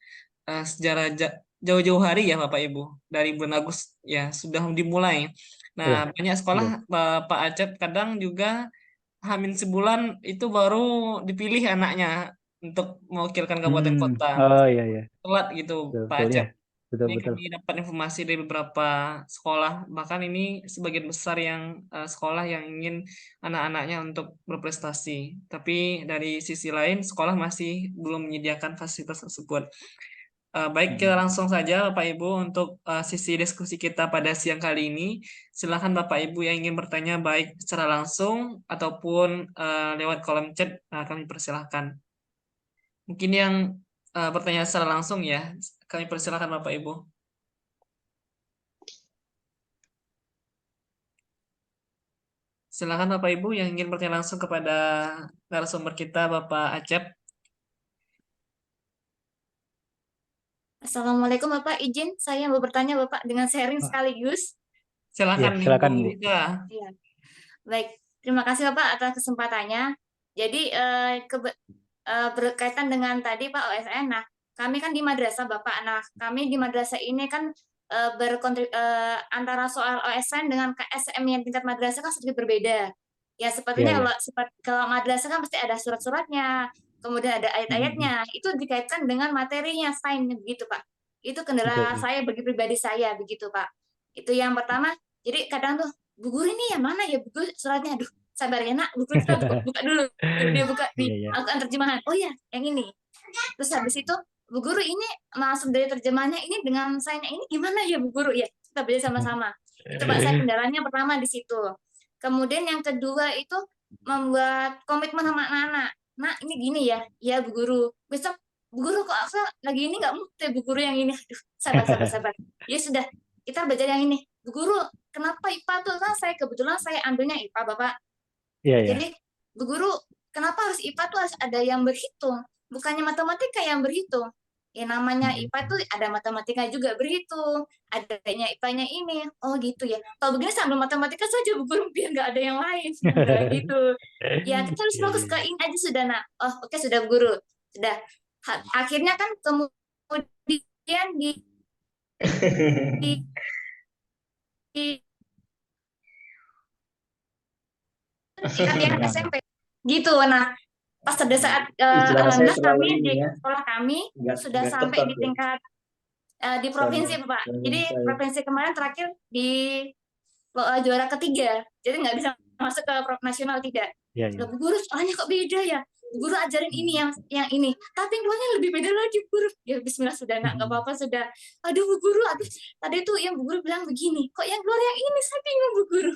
sejarah jauh-jauh hari ya Bapak Ibu dari bulan Agustus ya sudah dimulai. Nah, Iya, banyak sekolah betul. Pak Acep kadang juga Hamin sebulan itu baru dipilih anaknya untuk mewakilkan kabupaten kota. Oh iya iya, Telat gitu betul Pak betul ya, Acep. betul Ini betul. kami dapat informasi dari beberapa sekolah, bahkan ini sebagian besar yang sekolah yang ingin anak-anaknya untuk berprestasi. Tapi dari sisi lain sekolah masih belum menyediakan fasilitas tersebut. Baik, kita langsung saja Bapak Ibu untuk sisi diskusi kita pada siang kali ini. Silakan Bapak Ibu yang ingin bertanya baik secara langsung ataupun lewat kolom chat, kami persilahkan. Mungkin yang bertanya secara langsung ya, kami persilahkan Bapak Ibu. Silakan Bapak Ibu yang ingin bertanya langsung kepada narasumber kita Bapak Acep. Assalamualaikum Bapak, izin saya mau bertanya Bapak dengan sharing sekaligus. Iya, Silakan Ibu silakan Bu. Lita. Iya. Baik, terima kasih Bapak atas kesempatannya. Jadi berkaitan dengan tadi Pak OSN, nah kami kan di madrasah Bapak, nah kami di madrasah ini kan antara soal OSN dengan KSM yang tingkat madrasah kan sedikit berbeda. Ya Iya sepertinya iya. kalau madrasah kan pasti ada surat-suratnya, kemudian ada ayat-ayatnya, itu dikaitkan dengan materinya, sign begitu Pak. Itu kendala Betul. saya bagi pribadi saya begitu Pak. Itu yang pertama. Jadi kadang tuh, Bu Guru ini yang mana ya Bu Guru suratnya? Aduh, sabar ya nak, Bu Guru kita buka dulu. Dia buka di Iya iya. Al-Quran terjemahan. Oh ya, yang ini. Terus habis itu, Bu Guru ini masuk dari terjemahannya ini dengan saya ini gimana ya Bu Guru? Ya, kita belajar sama-sama. Itu Pak, saya kendalanya pertama di situ. Kemudian yang kedua itu membuat komitmen sama anak-anak. Nah, ini gini ya, ya Bu Guru. Besok Bu Guru kok aku lagi ini nggak mood ya Bu Guru yang ini. Aduh, sabar. Ya sudah, kita belajar yang ini. Bu Guru, kenapa IPA tuh? Kan kebetulan saya ambilnya IPA, Bapak. Iya iya. Jadi, Bu Guru, kenapa harus IPA tuh harus ada yang berhitung? Bukannya matematika yang berhitung. Ya namanya IPA itu ada matematika juga berhitung. Adanya IPA-nya ini. Oh gitu ya. Kalau begini sambil matematika saja Bu Guru, biar nggak ada yang lain. Udah gitu. Ya kita harus Iya fokus iya. ke ini aja sudah, nak. Oh oke, sudah Bu Guru. Sudah. Akhirnya kan kemudian di, di tingkat SMP gitu. Nah, pas pada saat Istilah saya alhamdulillah selalu kami di ini ya, sekolah kami sudah nggak sampai tepat di ya. tingkat di provinsi Pak. Jadi Saya. provinsi kemarin terakhir di juara ketiga. Jadi nggak bisa masuk ke nasional tidak. Iya iya. Loh, Bu Guru soalnya kok beda ya? Bu Guru ajarin ini yang ini. Tapi keluarnya lebih beda lagi Bu Guru. Ya Bismillah sudah nggak apa-apa sudah. Aduh Bu Guru, aduh tadi tuh yang Bu Guru bilang begini. Kok yang keluar yang ini? Saya bingung Bu Guru.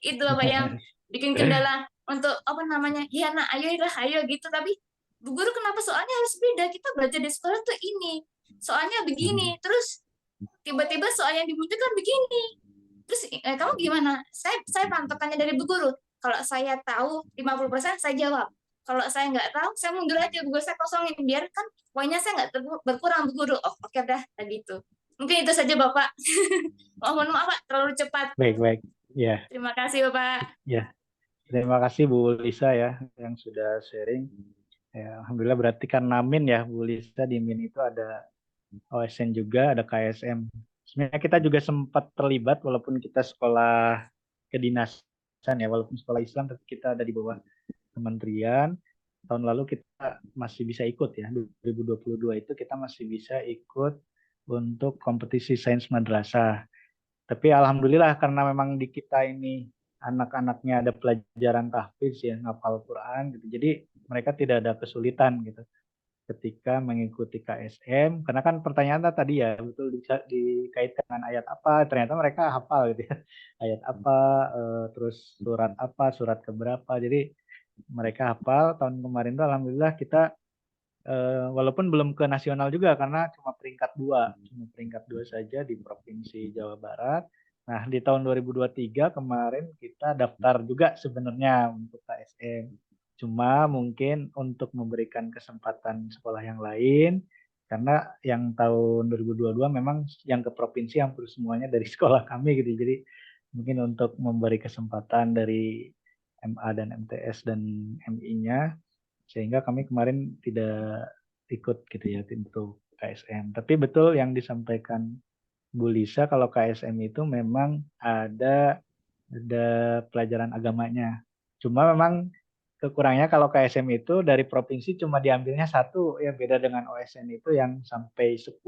Itu apa yang bikin kendala untuk apa namanya? Ya nak, ayo gitu. Tapi Bu Guru kenapa soalnya harus beda? Kita belajar di sekolah tuh ini. Soalnya begini. Terus tiba-tiba soal yang dibutuhkan begini. Terus kamu gimana? Saya patokannya dari Bu Guru. Kalau saya tahu 50% saya jawab. Kalau saya nggak tahu, saya mundur aja. Bu Guru saya kosongin. Biar kan poinnya saya nggak berkurang Bu Guru. Oh oke dah, gitu. Mungkin itu saja Bapak. Mohon maaf Pak, terlalu cepat. Baik. Ya. Terima kasih Bapak. Ya. Terima kasih Bu Lisa ya yang sudah sharing. Ya, alhamdulillah berarti kan Namin ya Bu Lisa, di Min itu ada OSN juga, ada KSM. Sebenarnya kita juga sempat terlibat walaupun kita sekolah kedinasan ya, walaupun sekolah Islam tapi kita ada di bawah kementerian. Tahun lalu kita masih bisa ikut ya, 2022 itu kita masih bisa ikut untuk kompetisi sains madrasah. Tapi alhamdulillah karena memang di kita ini anak-anaknya ada pelajaran tahfiz ya, ngapal Quran gitu. Jadi mereka tidak ada kesulitan gitu ketika mengikuti KSM, karena kan pertanyaan tadi ya betul dikaitkan dengan ayat apa, ternyata mereka hafal gitu ya, ayat apa, terus surat keberapa, jadi mereka hafal. Tahun kemarin tuh alhamdulillah kita walaupun belum ke nasional juga karena cuma peringkat 2 saja di provinsi Jawa Barat, Nah, di tahun 2023 kemarin kita daftar juga sebenarnya untuk KSM. Cuma mungkin untuk memberikan kesempatan sekolah yang lain, karena yang tahun 2022 memang yang ke provinsi hampir semuanya dari sekolah kami gitu. Jadi mungkin untuk memberi kesempatan dari MA dan MTS dan MI-nya, sehingga kami kemarin tidak ikut gitu ya untuk KSM. Tapi betul yang disampaikan Bu Lisa, kalau KSM itu memang ada pelajaran agamanya. Cuma memang kekurangannya kalau KSM itu dari provinsi cuma diambilnya satu, ya beda dengan OSN itu yang sampai 10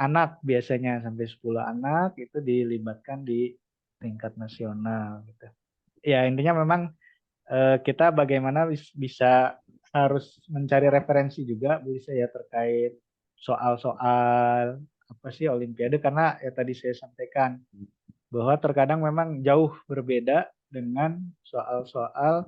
anak biasanya, sampai 10 anak itu dilibatkan di tingkat nasional gitu. Ya intinya memang kita bagaimana bisa harus mencari referensi juga Bu Lisa ya terkait soal-soal apa sih Olimpiade, karena ya tadi saya sampaikan bahwa terkadang memang jauh berbeda dengan soal-soal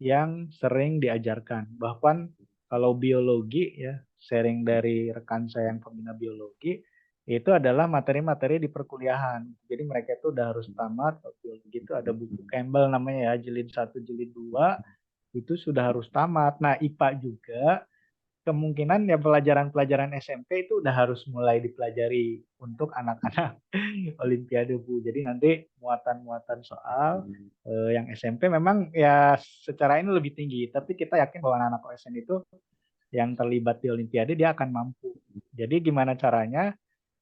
yang sering diajarkan. Bahkan kalau biologi ya, sharing dari rekan saya yang pembina biologi, itu adalah materi-materi di perkuliahan. Jadi mereka itu udah harus tamat, biologi itu ada buku Campbell namanya ya, jilid 1, jilid 2, itu sudah harus tamat. Nah, IPA juga kemungkinan ya pelajaran-pelajaran SMP itu udah harus mulai dipelajari untuk anak-anak Olimpiade Bu. Jadi nanti muatan-muatan soal yang SMP memang ya secara ini lebih tinggi, tapi kita yakin bahwa anak-anak OSN itu yang terlibat di Olimpiade dia akan mampu. Jadi gimana caranya?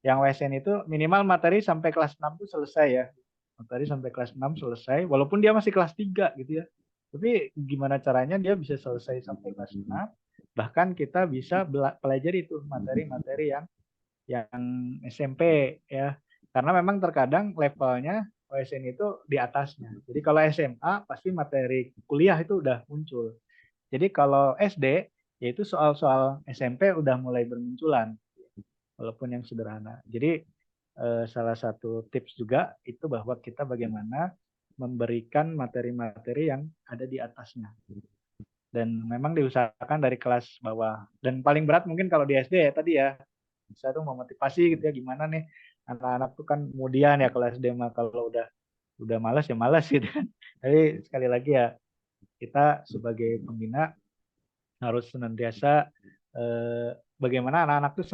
Yang OSN itu minimal materi sampai kelas 6 itu selesai ya. Materi sampai kelas 6 selesai, walaupun dia masih kelas 3 gitu ya. Tapi gimana caranya dia bisa selesai sampai kelas 6? Bahkan kita bisa pelajari itu materi-materi yang SMP ya. Karena memang terkadang levelnya OSN itu di atasnya. Jadi kalau SMA pasti materi kuliah itu udah muncul. Jadi kalau SD yaitu soal-soal SMP udah mulai bermunculan walaupun yang sederhana. Jadi salah satu tips juga itu bahwa kita bagaimana memberikan materi-materi yang ada di atasnya. Dan memang diusahakan dari kelas bawah. Dan paling berat mungkin kalau di SD ya tadi ya, bisa tuh memotivasi gitu ya, gimana nih anak-anak tuh kan kemudian ya kelas SD mah kalau udah malas ya malas gitu kan. Jadi sekali lagi ya kita sebagai pembina harus senantiasa bagaimana anak-anak tuh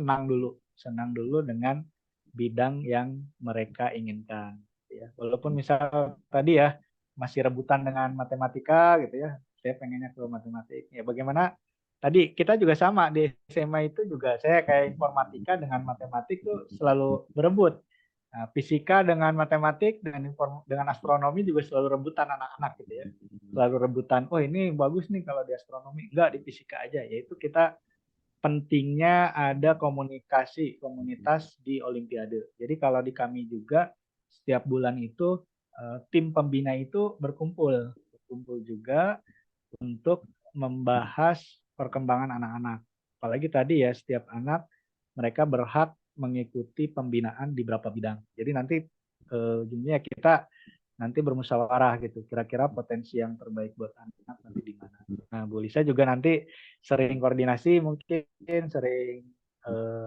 senang dulu dengan bidang yang mereka inginkan ya. Walaupun misal tadi ya masih rebutan dengan matematika gitu ya, saya pengennya ke matematik ya, bagaimana tadi kita juga sama di SMA itu juga saya kayak informatika dengan matematik tuh selalu berebut. Nah, fisika dengan matematik dengan astronomi juga selalu rebutan anak-anak gitu ya. Selalu rebutan, oh ini bagus nih kalau di astronomi, enggak di fisika aja. Yaitu kita pentingnya ada komunikasi komunitas di Olimpiade. Jadi kalau di kami juga setiap bulan itu tim pembina itu berkumpul juga untuk membahas perkembangan anak-anak. Apalagi tadi ya setiap anak mereka berhak mengikuti pembinaan di beberapa bidang. Jadi nanti ujungnya kita nanti bermusyawarah gitu. Kira-kira potensi yang terbaik buat anak nanti di mana. Nah, Bu Lisa juga nanti sering koordinasi, mungkin sering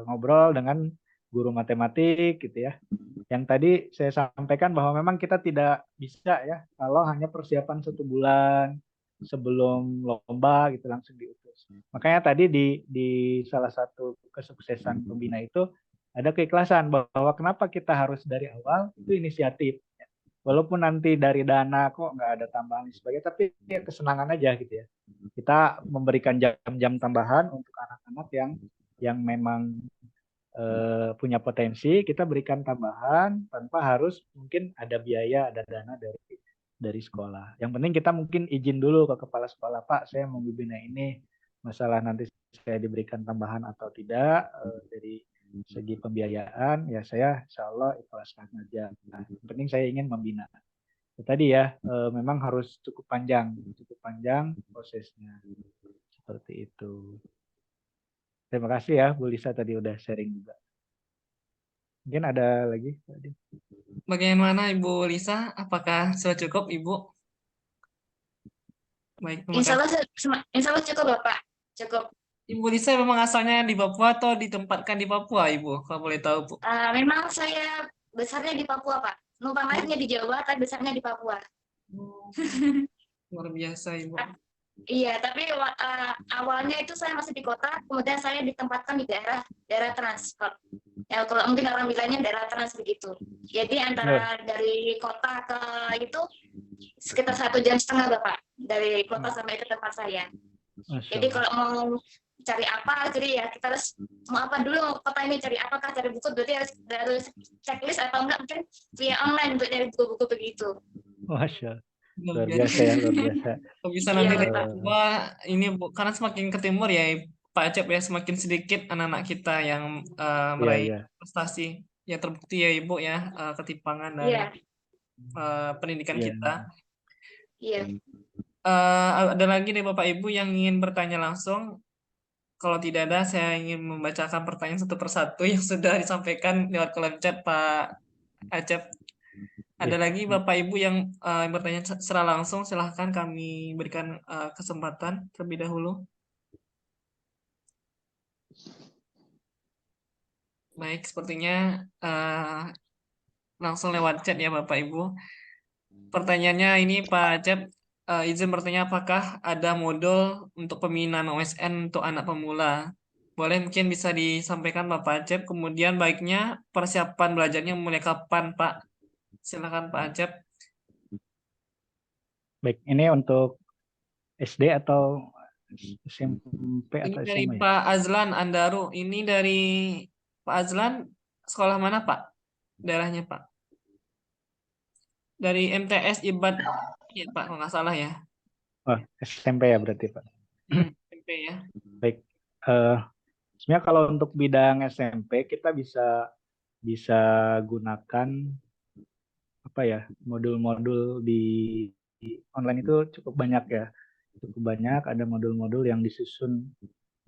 ngobrol dengan guru matematik gitu ya. Yang tadi saya sampaikan bahwa memang kita tidak bisa ya kalau hanya persiapan 1 bulan sebelum lomba gitu langsung diutus. Makanya tadi di salah satu kesuksesan pembina itu ada keikhlasan bahwa kenapa kita harus dari awal itu inisiatif. Walaupun nanti dari dana kok nggak ada tambahan sebagainya, tapi ya kesenangan aja gitu ya. Kita memberikan jam-jam tambahan untuk anak-anak yang memang punya potensi, kita berikan tambahan tanpa harus mungkin ada biaya, ada dana dari sekolah. Yang penting kita mungkin izin dulu ke kepala sekolah, Pak, saya mau membina ini, masalah nanti saya diberikan tambahan atau tidak dari segi pembiayaan, ya saya insya Allah ikhlaskan aja. Nah, yang penting saya ingin membina. Tadi ya, memang harus cukup panjang prosesnya. Seperti itu. Terima kasih ya Bu Lisa tadi udah sharing juga. Mungkin ada lagi tadi. Bagaimana Ibu Lisa? Apakah sudah cukup Ibu? Baik, terima Insya kasih. Allah cukup Bapak. Cukup. Ibu Lisa memang asalnya di Papua atau ditempatkan di Papua Ibu? Kalau boleh tahu Bu. Memang saya besarnya di Papua Pak. numpang lahirnya di Jawa, tapi besarnya di Papua. Oh, luar biasa Ibu. Iya, tapi awalnya itu saya masih di kota, kemudian saya ditempatkan di daerah transport. Ya, kalau mungkin orang bilangnya daerah trans begitu. Jadi antara dari kota ke itu sekitar 1,5 jam Bapak, dari kota sampai ke tempat saya. Masya Jadi Allah. kalau mau cari apa, jadi ya kita harus mau apa dulu, mau kota ini cari apakah cari buku, berarti harus checklist atau enggak mungkin via online untuk cari buku-buku begitu. Masya Allah. Luar Luar biasa. biasa ya, luar biasa. Kok bisa Iya, nanti Bapak. dari Papua ini Bu, karena semakin ke timur ya Pak Acep ya, semakin sedikit anak-anak kita yang Iya, meraih iya. prestasi. Ya terbukti ya Ibu ya, ketimpangan dari Iya, pendidikan Iya. kita. iya. Ada lagi nih Bapak Ibu yang ingin bertanya langsung. Kalau tidak ada, saya ingin membacakan pertanyaan satu persatu yang sudah disampaikan lewat kolom chat Pak Acep. Ada Iya. lagi Bapak Ibu yang bertanya secara langsung, silahkan kami berikan kesempatan terlebih dahulu. Baik, sepertinya langsung lewat chat ya Bapak Ibu. Pertanyaannya ini Pak Acep, izin bertanya apakah ada modul untuk pembinaan OSN untuk anak pemula? Boleh mungkin bisa disampaikan Bapak Acep, kemudian baiknya persiapan belajarnya mulai kapan Pak? Silakan Pak Acep. Baik, ini untuk SD atau SMP Ini atau dari SMA ya? Pak Azlan Andaru. Ini dari Pak Azlan, sekolah mana Pak? Daerahnya Pak? Dari MTS Ibad, ya Pak, kalau nggak salah ya. Wah, SMP ya berarti Pak. SMP ya. Baik, sebenarnya kalau untuk bidang SMP kita bisa gunakan apa ya, modul-modul di online itu cukup banyak ya, cukup banyak. Ada modul-modul yang disusun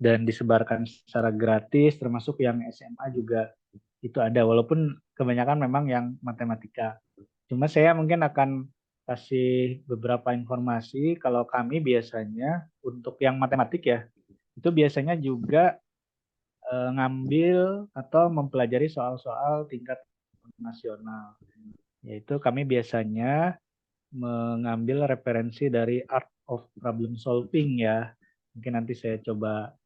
dan disebarkan secara gratis, termasuk yang SMA juga itu ada, walaupun kebanyakan memang yang matematika. Cuma saya mungkin akan kasih beberapa informasi. Kalau kami biasanya untuk yang matematik ya, itu biasanya juga ngambil atau mempelajari soal-soal tingkat nasional. Yaitu kami biasanya mengambil referensi dari Art of Problem Solving ya. Mungkin nanti saya coba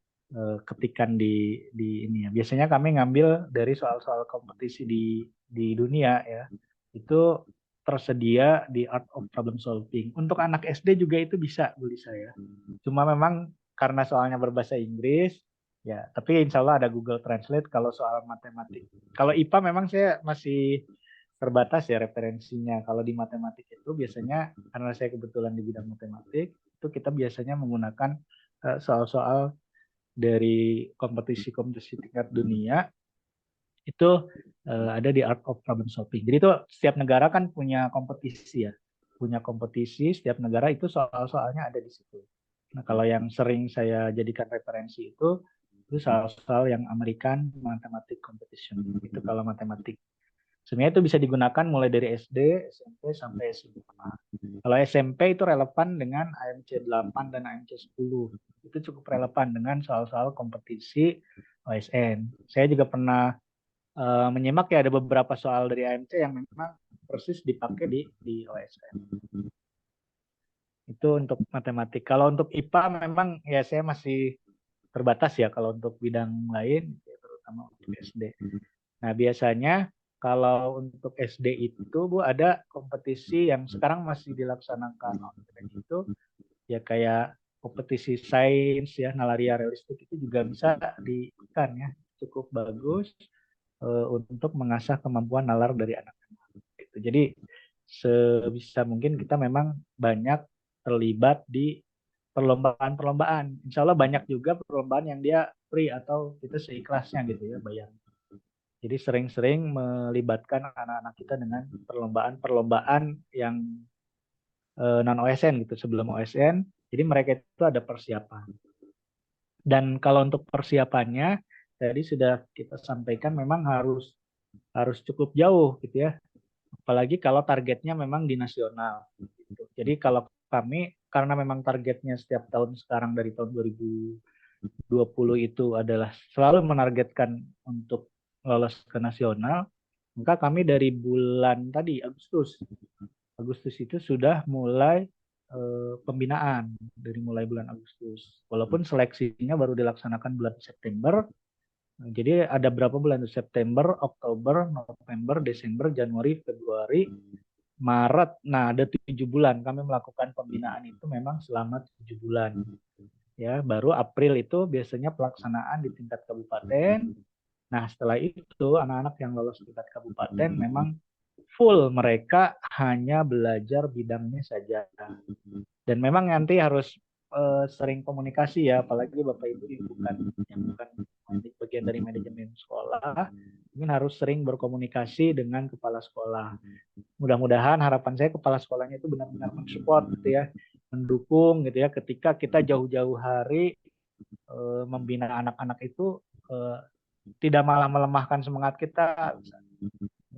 ketikan di ini ya. Biasanya kami ngambil dari soal-soal kompetisi di dunia ya. Itu tersedia di Art of Problem Solving. Untuk anak SD juga itu bisa, Bu Lisa ya. Cuma memang karena soalnya berbahasa Inggris, ya. Tapi insya Allah ada Google Translate kalau soal matematik. Kalau IPA memang saya masih terbatas ya referensinya. Kalau di matematik itu biasanya karena saya kebetulan di bidang matematik, itu kita biasanya menggunakan soal-soal dari kompetisi-kompetisi tingkat dunia itu ada di Art of Problem Solving. Jadi itu setiap negara kan punya kompetisi ya, punya kompetisi. Setiap negara itu soal-soalnya ada di situ. Nah kalau yang sering saya jadikan referensi itu soal-soal yang American Mathematics Competition. Itu kalau matematik. Sebenarnya itu bisa digunakan mulai dari SD, SMP, sampai SMA. Kalau SMP itu relevan dengan AMC 8 dan AMC 10. Itu cukup relevan dengan soal-soal kompetisi OSN. Saya juga pernah menyimak ya ada beberapa soal dari AMC yang memang persis dipakai di OSN. Itu untuk matematik. Kalau untuk IPA memang ya saya masih terbatas ya kalau untuk bidang lain, terutama untuk SD. Nah biasanya kalau untuk SD itu Bu ada kompetisi yang sekarang masih dilaksanakan online itu ya kayak kompetisi sains ya, nalaria realistik itu juga bisa diikutkan ya, cukup bagus untuk mengasah kemampuan nalar dari anak-anak. Gitu. Jadi sebisa mungkin kita memang banyak terlibat di perlombaan-perlombaan. Insya Allah banyak juga perlombaan yang dia free atau kita seikhlasnya gitu ya bayar. Jadi sering-sering melibatkan anak-anak kita dengan perlombaan-perlombaan yang non OSN gitu sebelum OSN. Jadi mereka itu ada persiapan. Dan kalau untuk persiapannya tadi sudah kita sampaikan memang harus cukup jauh gitu ya. Apalagi kalau targetnya memang di nasional. Gitu. Jadi kalau kami karena memang targetnya setiap tahun sekarang dari tahun 2020 itu adalah selalu menargetkan untuk lolos ke nasional. Maka kami dari bulan tadi Agustus itu sudah mulai pembinaan dari mulai bulan Agustus. Walaupun seleksinya baru dilaksanakan bulan September. Jadi ada berapa bulan? September, Oktober, November, Desember, Januari, Februari, Maret. Nah, ada 7 bulan kami melakukan pembinaan itu memang selama 7 bulan. Ya, baru April itu biasanya pelaksanaan di tingkat kabupaten. Nah, setelah itu anak-anak yang lolos tingkat kabupaten memang full mereka hanya belajar bidangnya saja. Dan memang nanti harus sering komunikasi ya, apalagi Bapak Ibu yang bukan bagian dari manajemen sekolah, mungkin harus sering berkomunikasi dengan kepala sekolah. Mudah-mudahan harapan saya kepala sekolahnya itu benar-benar mensupport gitu ya, mendukung gitu ya, ketika kita jauh-jauh hari membina anak-anak itu tidak malah melemahkan semangat kita.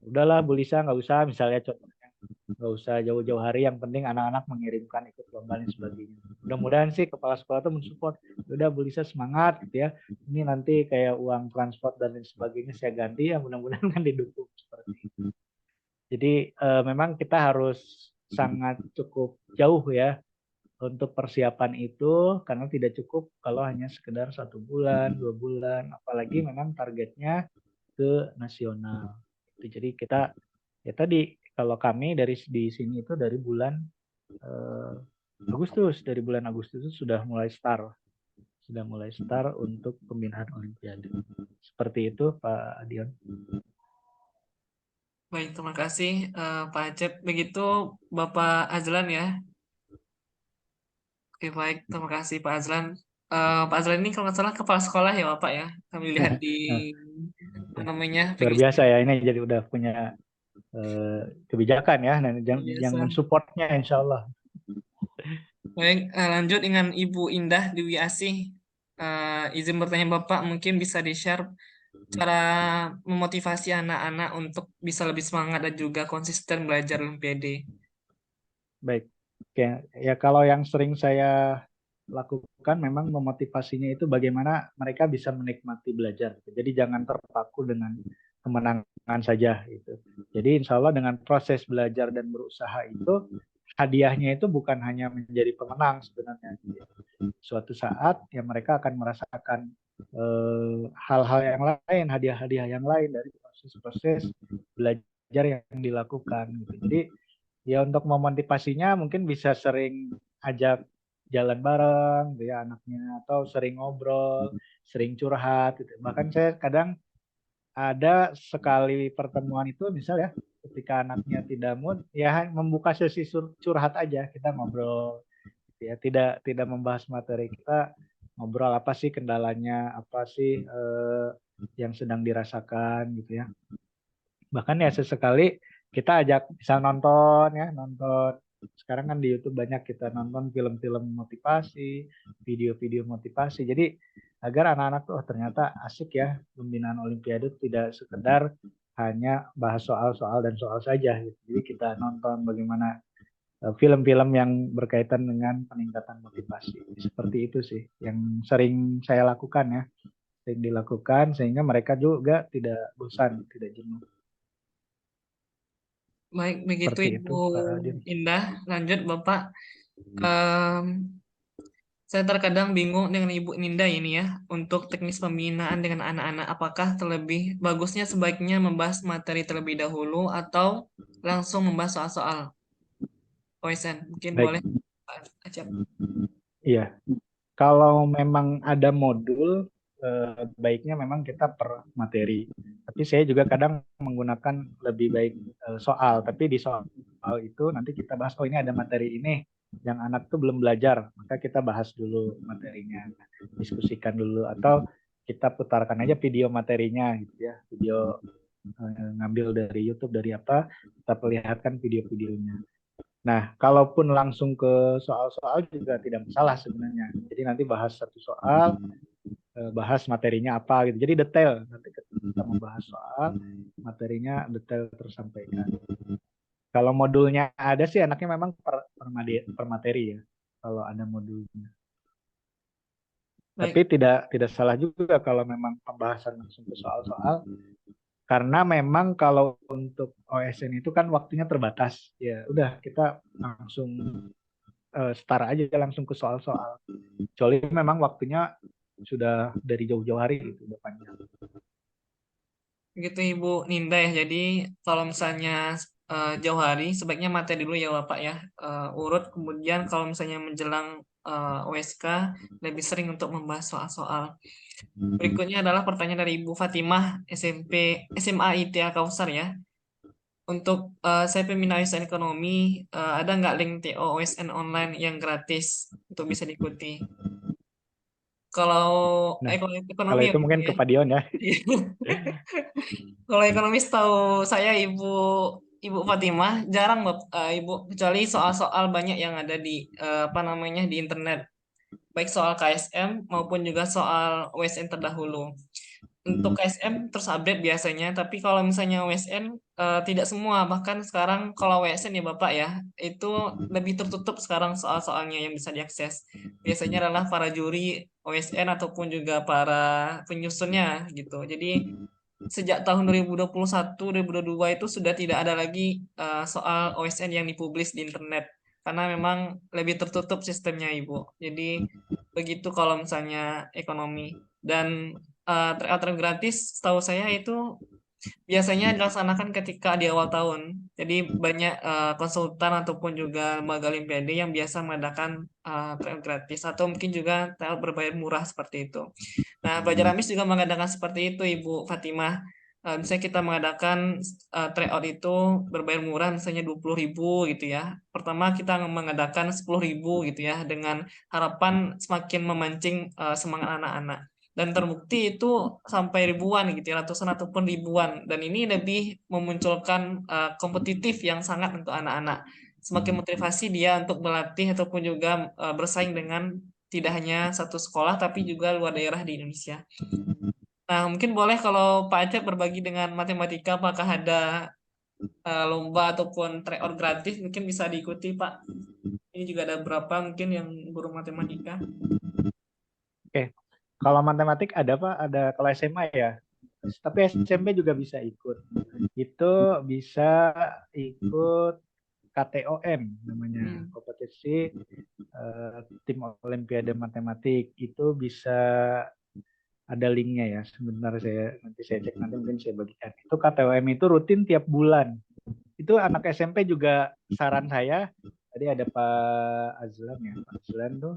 Udahlah Bu Lisa, nggak usah, misalnya contohnya nggak usah jauh-jauh hari, yang penting anak-anak mengirimkan ikut lomba dan sebagainya. Mudah-mudahan sih kepala sekolah itu mensupport. Udah Bu Lisa semangat gitu ya, ini nanti kayak uang transport dan lain sebagainya saya ganti ya, mudah-mudahan kan didukung seperti itu. Jadi memang kita harus sangat cukup jauh ya untuk persiapan itu, karena tidak cukup kalau hanya sekedar 1 bulan, 2 bulan, apalagi memang targetnya ke nasional. Jadi kita ya tadi, kalau kami di sini itu dari bulan Agustus, dari bulan Agustus itu sudah mulai start untuk pembinaan Olimpiade. Seperti itu Pak Dion. Baik, terima kasih Pak Acep. Begitu Bapak Azlan ya. Oke, baik, terima kasih Pak Azlan. Pak Azlan ini kalau nggak salah kepala sekolah ya Bapak ya. Kami lihat di apa namanya Luar biasa ya, ini jadi udah punya kebijakan ya, dan yang biasa. mensupportnya insya Allah. Baik, lanjut dengan Ibu Indah Dewi Asih. Izin bertanya Bapak, mungkin bisa di-share cara memotivasi anak-anak untuk bisa lebih semangat dan juga konsisten belajar Olimpiade. Baik, oke ya, kalau yang sering saya lakukan memang memotivasinya itu bagaimana mereka bisa menikmati belajar. Jadi jangan terpaku dengan kemenangan saja gitu. Jadi insya Allah dengan proses belajar dan berusaha itu, hadiahnya itu bukan hanya menjadi pemenang sebenarnya. Suatu saat ya mereka akan merasakan hal-hal yang lain, hadiah-hadiah yang lain dari proses-proses belajar yang dilakukan gitu. Jadi ya untuk memotivasinya mungkin bisa sering ajak jalan bareng gitu ya anaknya, atau sering ngobrol, sering curhat gitu. Bahkan saya kadang ada sekali pertemuan itu misal ya, ketika anaknya tidak mood ya membuka sesi curhat aja, kita ngobrol gitu ya, tidak membahas materi, kita ngobrol apa sih kendalanya, apa sih yang sedang dirasakan gitu ya. Bahkan ya sesekali kita ajak bisa nonton ya, nonton. Sekarang kan di YouTube banyak kita nonton film-film motivasi, video-video motivasi. Jadi agar anak-anak tuh ternyata asik ya, pembinaan Olimpiade tidak sekedar hanya bahas soal-soal dan soal saja gitu. Jadi kita nonton bagaimana film-film yang berkaitan dengan peningkatan motivasi. Seperti itu sih yang sering saya lakukan ya. Sering dilakukan sehingga mereka juga tidak bosan, tidak jenuh. Baik, begitu Seperti Ibu itu, Pak Adin. Indah. Lanjut Bapak. Em, saya terkadang bingung dengan Ibu Ninda ini ya, untuk teknis pembinaan dengan anak-anak. Apakah terlebih bagusnya sebaiknya membahas materi terlebih dahulu atau langsung membahas soal-soal? Poisen, mungkin boleh Baik, Pak Acep. iya. Kalau memang ada modul, baiknya memang kita per materi. Tapi saya juga kadang menggunakan lebih baik soal. Tapi di soal itu nanti kita bahas, oh ini ada materi ini yang anak tuh belum belajar, maka kita bahas dulu materinya, diskusikan dulu, atau kita putarkan aja video materinya gitu ya, video ngambil dari YouTube dari apa, kita perlihatkan video-videonya. Nah, kalaupun langsung ke soal-soal juga tidak masalah sebenarnya. Jadi nanti bahas satu soal, bahas materinya apa gitu. Jadi detail. Nanti kita membahas soal, materinya detail tersampaikan. Kalau modulnya ada sih anaknya memang per materi ya. Kalau ada modulnya. Tapi Baik, tidak salah juga kalau memang pembahasan langsung ke soal-soal. Karena memang kalau untuk OSN itu kan waktunya terbatas. Ya udah kita langsung start aja langsung ke soal-soal. Kecuali memang waktunya sudah dari jauh-jauh hari gitu, udah panjang. Begitu Ibu Ninda ya. Jadi kalau misalnya jauh hari sebaiknya materi dulu ya Bapak ya. Urut kemudian kalau misalnya menjelang OSK lebih sering untuk membahas soal-soal. Berikutnya adalah pertanyaan dari Ibu Fatimah SMA ITA Kausar ya. Untuk saya peminat OSN ekonomi, ada nggak link TO OSN online yang gratis untuk bisa diikuti? Kalau Nah, kalau ekonomi itu mungkin ke Pak Dion ya. Kalau ekonomis tahu saya Ibu Fatimah jarang Ibu, kecuali soal-soal banyak yang ada di apa namanya di internet, baik soal KSM maupun juga soal OSN terdahulu. Untuk KSM terus update biasanya, tapi kalau misalnya OSN tidak semua. Bahkan sekarang kalau OSN ya Bapak ya, itu lebih tertutup sekarang soal-soalnya yang bisa diakses. Biasanya adalah para juri OSN ataupun juga para penyusunnya gitu. Jadi sejak tahun 2021, 2022 itu sudah tidak ada lagi soal OSN yang dipublis di internet. Karena memang lebih tertutup sistemnya Ibu. Jadi begitu kalau misalnya ekonomi. Dan tryout gratis setahu saya itu biasanya dilaksanakan ketika di awal tahun. Jadi banyak konsultan ataupun juga lembaga olimpiade yang biasa mengadakan tryout gratis atau mungkin juga tryout berbayar murah seperti itu. Nah, Belajar Amis juga mengadakan seperti itu Ibu Fatimah. Misalnya kita mengadakan tryout itu berbayar murah misalnya 20.000 gitu ya. Pertama kita mengadakan 10.000 gitu ya dengan harapan semakin memancing semangat anak-anak. Dan terbukti itu sampai ribuan gitu ya, ratusan ataupun ribuan. Dan ini lebih memunculkan kompetitif yang sangat untuk anak-anak. Semakin motivasi dia untuk berlatih ataupun juga bersaing dengan tidak hanya satu sekolah tapi juga luar daerah di Indonesia. Nah, mungkin boleh kalau Pak Acep berbagi dengan matematika apakah ada lomba ataupun tryout gratis mungkin bisa diikuti Pak. Ini juga ada berapa mungkin yang guru matematika. Oke, kalau matematik ada Pak, ada kalau SMA ya. Tapi SMP juga bisa ikut. Itu bisa ikut KTOM namanya, kompetisi tim Olimpiade Matematik. Itu bisa ada linknya ya. Sebentar nanti saya cek, nanti mungkin saya bagikan. Itu KTOM itu rutin tiap bulan. Itu anak SMP juga saran saya. Tadi ada Pak Azlan ya, Pak Azlan tuh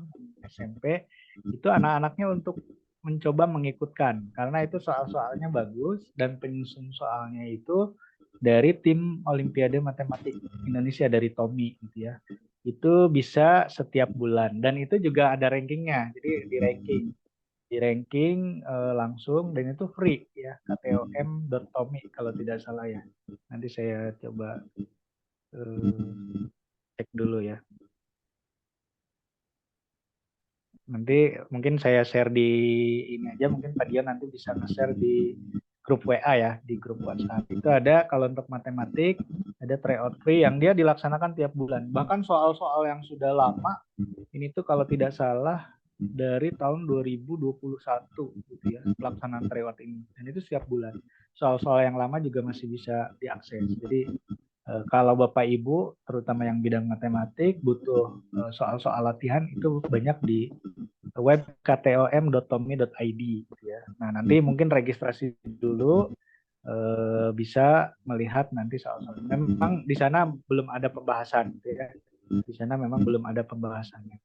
SMP. Itu anak-anaknya untuk mencoba mengikutkan karena itu soal-soalnya bagus dan penyusun soalnya itu dari tim Olimpiade Matematik Indonesia dari Tommy gitu ya. Itu bisa setiap bulan dan itu juga ada rankingnya. Jadi di ranking langsung dan itu free ya, ktom.tommy kalau tidak salah ya. Nanti saya coba cek dulu ya. Nanti mungkin saya share di ini aja, mungkin Pak Dian nanti bisa nge-share di grup WA ya, di grup WhatsApp. Itu ada kalau untuk matematik, ada tryout free yang dia dilaksanakan tiap bulan. Bahkan soal-soal yang sudah lama, ini tuh kalau tidak salah dari tahun 2021 gitu ya, pelaksanaan tryout ini. Dan itu setiap bulan. Soal-soal yang lama juga masih bisa diakses. Jadi kalau Bapak Ibu, terutama yang bidang matematik, butuh soal-soal latihan itu banyak di web ktom.tommy.id gitu ya. Nah, nanti mungkin registrasi dulu bisa melihat nanti soal-soal. Memang di sana belum ada pembahasan gitu ya. Di sana memang belum ada pembahasannya.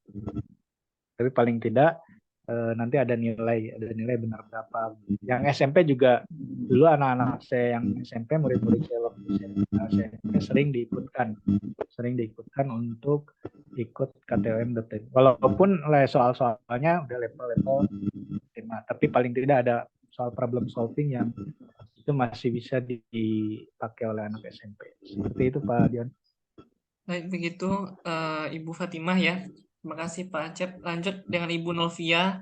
Tapi paling tidak nanti ada nilai benar berapa. Yang SMP juga dulu anak-anak saya yang SMP, murid-murid saya waktu SMP sering diikutkan untuk ikut KTOM.TM. Walaupun soal-soalnya udah level-level 5, tapi paling tidak ada soal problem solving yang itu masih bisa dipakai oleh anak SMP. Seperti itu Pak Dion. Baik, begitu Ibu Fatimah ya. Terima kasih Pak Acep. Lanjut dengan Ibu Novia.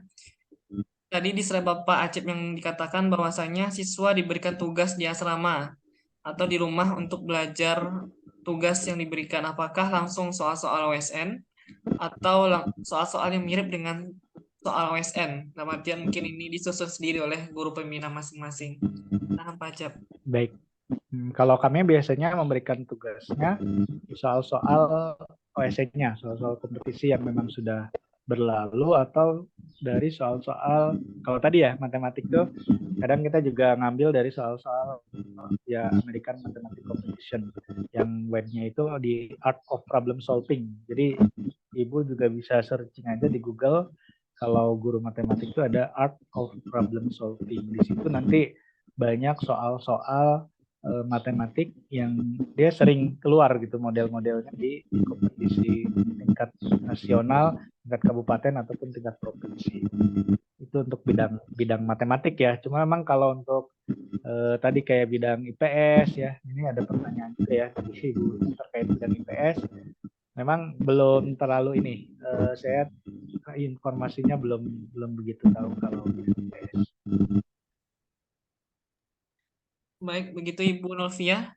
Tadi di slide Bapak Acep yang dikatakan bahwasanya siswa diberikan tugas di asrama atau di rumah untuk belajar tugas yang diberikan. Apakah langsung soal-soal OSN atau soal-soal yang mirip dengan soal OSN? Dalam artian mungkin ini disusun sendiri oleh guru pembina masing-masing. Nah, Pak Acep. Baik. Kalau kami biasanya memberikan tugasnya soal-soal OSN-nya, soal-soal kompetisi yang memang sudah berlalu, atau dari soal-soal, kalau tadi ya matematik tuh kadang kita juga ngambil dari soal-soal ya American Mathematics Competition yang webnya itu di Art of Problem Solving. Jadi ibu juga bisa searching aja di Google, kalau guru matematik itu ada Art of Problem Solving. Di situ nanti banyak soal-soal matematik yang dia sering keluar gitu model-modelnya di kompetisi tingkat nasional, tingkat kabupaten ataupun tingkat provinsi. Itu untuk bidang matematik ya. Cuma memang kalau untuk tadi kayak bidang IPS ya, ini ada pertanyaan juga ya dari Ibu terkait bidang IPS. Memang belum terlalu ini, saya informasinya belum begitu tahu kalau bidang IPS. Baik, begitu Ibu Novia.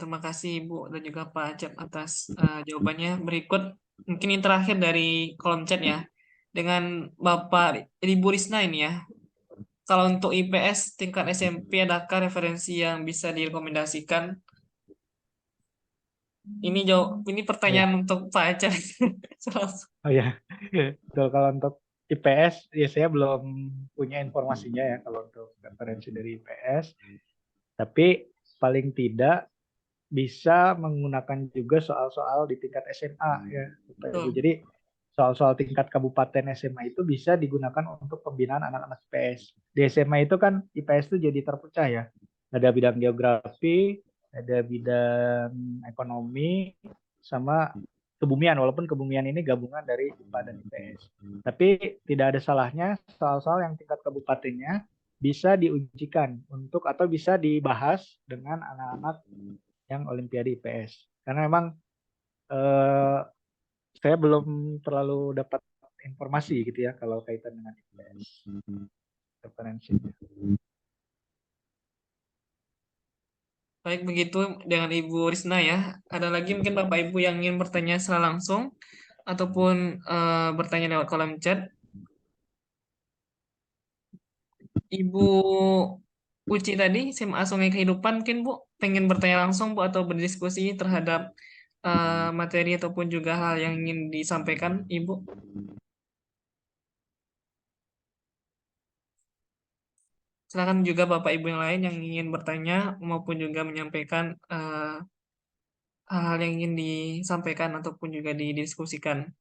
Terima kasih Ibu dan juga Pak Acep atas jawabannya. Berikut mungkin yang terakhir dari kolom chat ya, dengan Bapak Ibu Risna ini ya. Kalau untuk IPS tingkat SMP, adakah referensi yang bisa direkomendasikan? Ini pertanyaan untuk Pak Acep. Oh ya, kalau untuk IPS ya saya belum punya informasinya ya kalau untuk referensi dari IPS. Tapi paling tidak bisa menggunakan juga soal-soal di tingkat SMA ya, Bapak Ibu. Jadi soal-soal tingkat kabupaten SMA itu bisa digunakan untuk pembinaan anak-anak IPS. Di SMA itu kan IPS itu jadi terpecah ya. Ada bidang geografi, ada bidang ekonomi, sama kebumian. Walaupun kebumian ini gabungan dari IPA dan IPS. Tapi tidak ada salahnya soal-soal yang tingkat kabupatennya bisa diujikan untuk atau bisa dibahas dengan anak-anak yang Olimpiade IPS. Karena memang saya belum terlalu dapat informasi gitu ya kalau kaitan dengan IPS referensinya. Baik, begitu dengan Ibu Risna ya. Ada lagi mungkin Bapak Ibu yang ingin bertanya secara langsung ataupun bertanya lewat kolom chat. Ibu Uci tadi, SMA Sungai Kehidupan, mungkin Bu pengen bertanya langsung Bu atau berdiskusi terhadap materi ataupun juga hal yang ingin disampaikan Ibu. Silakan juga Bapak Ibu yang lain yang ingin bertanya maupun juga menyampaikan hal-hal yang ingin disampaikan ataupun juga didiskusikan.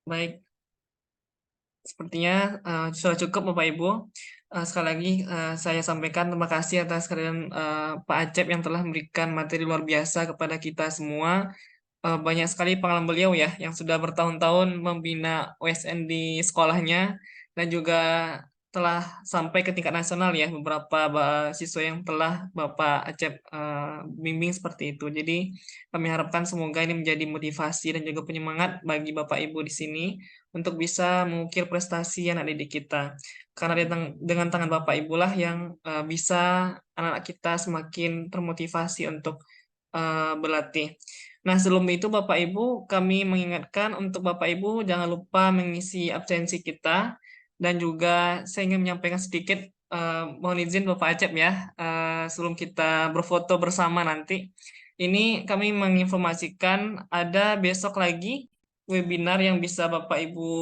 Baik, sepertinya sudah cukup Bapak Ibu. Sekali lagi saya sampaikan terima kasih atas kehadiran Pak Acep yang telah memberikan materi luar biasa kepada kita semua. Banyak sekali pengalaman beliau ya yang sudah bertahun-tahun membina OSN di sekolahnya dan juga telah sampai ke tingkat nasional ya beberapa siswa yang telah Bapak Acep bimbing seperti itu. Jadi kami harapkan semoga ini menjadi motivasi dan juga penyemangat bagi Bapak Ibu di sini untuk bisa mengukir prestasi anak didik kita. Karena dengan tangan Bapak Ibu lah yang bisa anak-anak kita semakin termotivasi untuk berlatih. Nah, sebelum itu Bapak Ibu, kami mengingatkan untuk Bapak Ibu jangan lupa mengisi absensi kita dan juga saya ingin menyampaikan sedikit mohon izin Bapak Acep ya sebelum kita berfoto bersama nanti. Ini kami menginformasikan ada besok lagi webinar yang bisa Bapak Ibu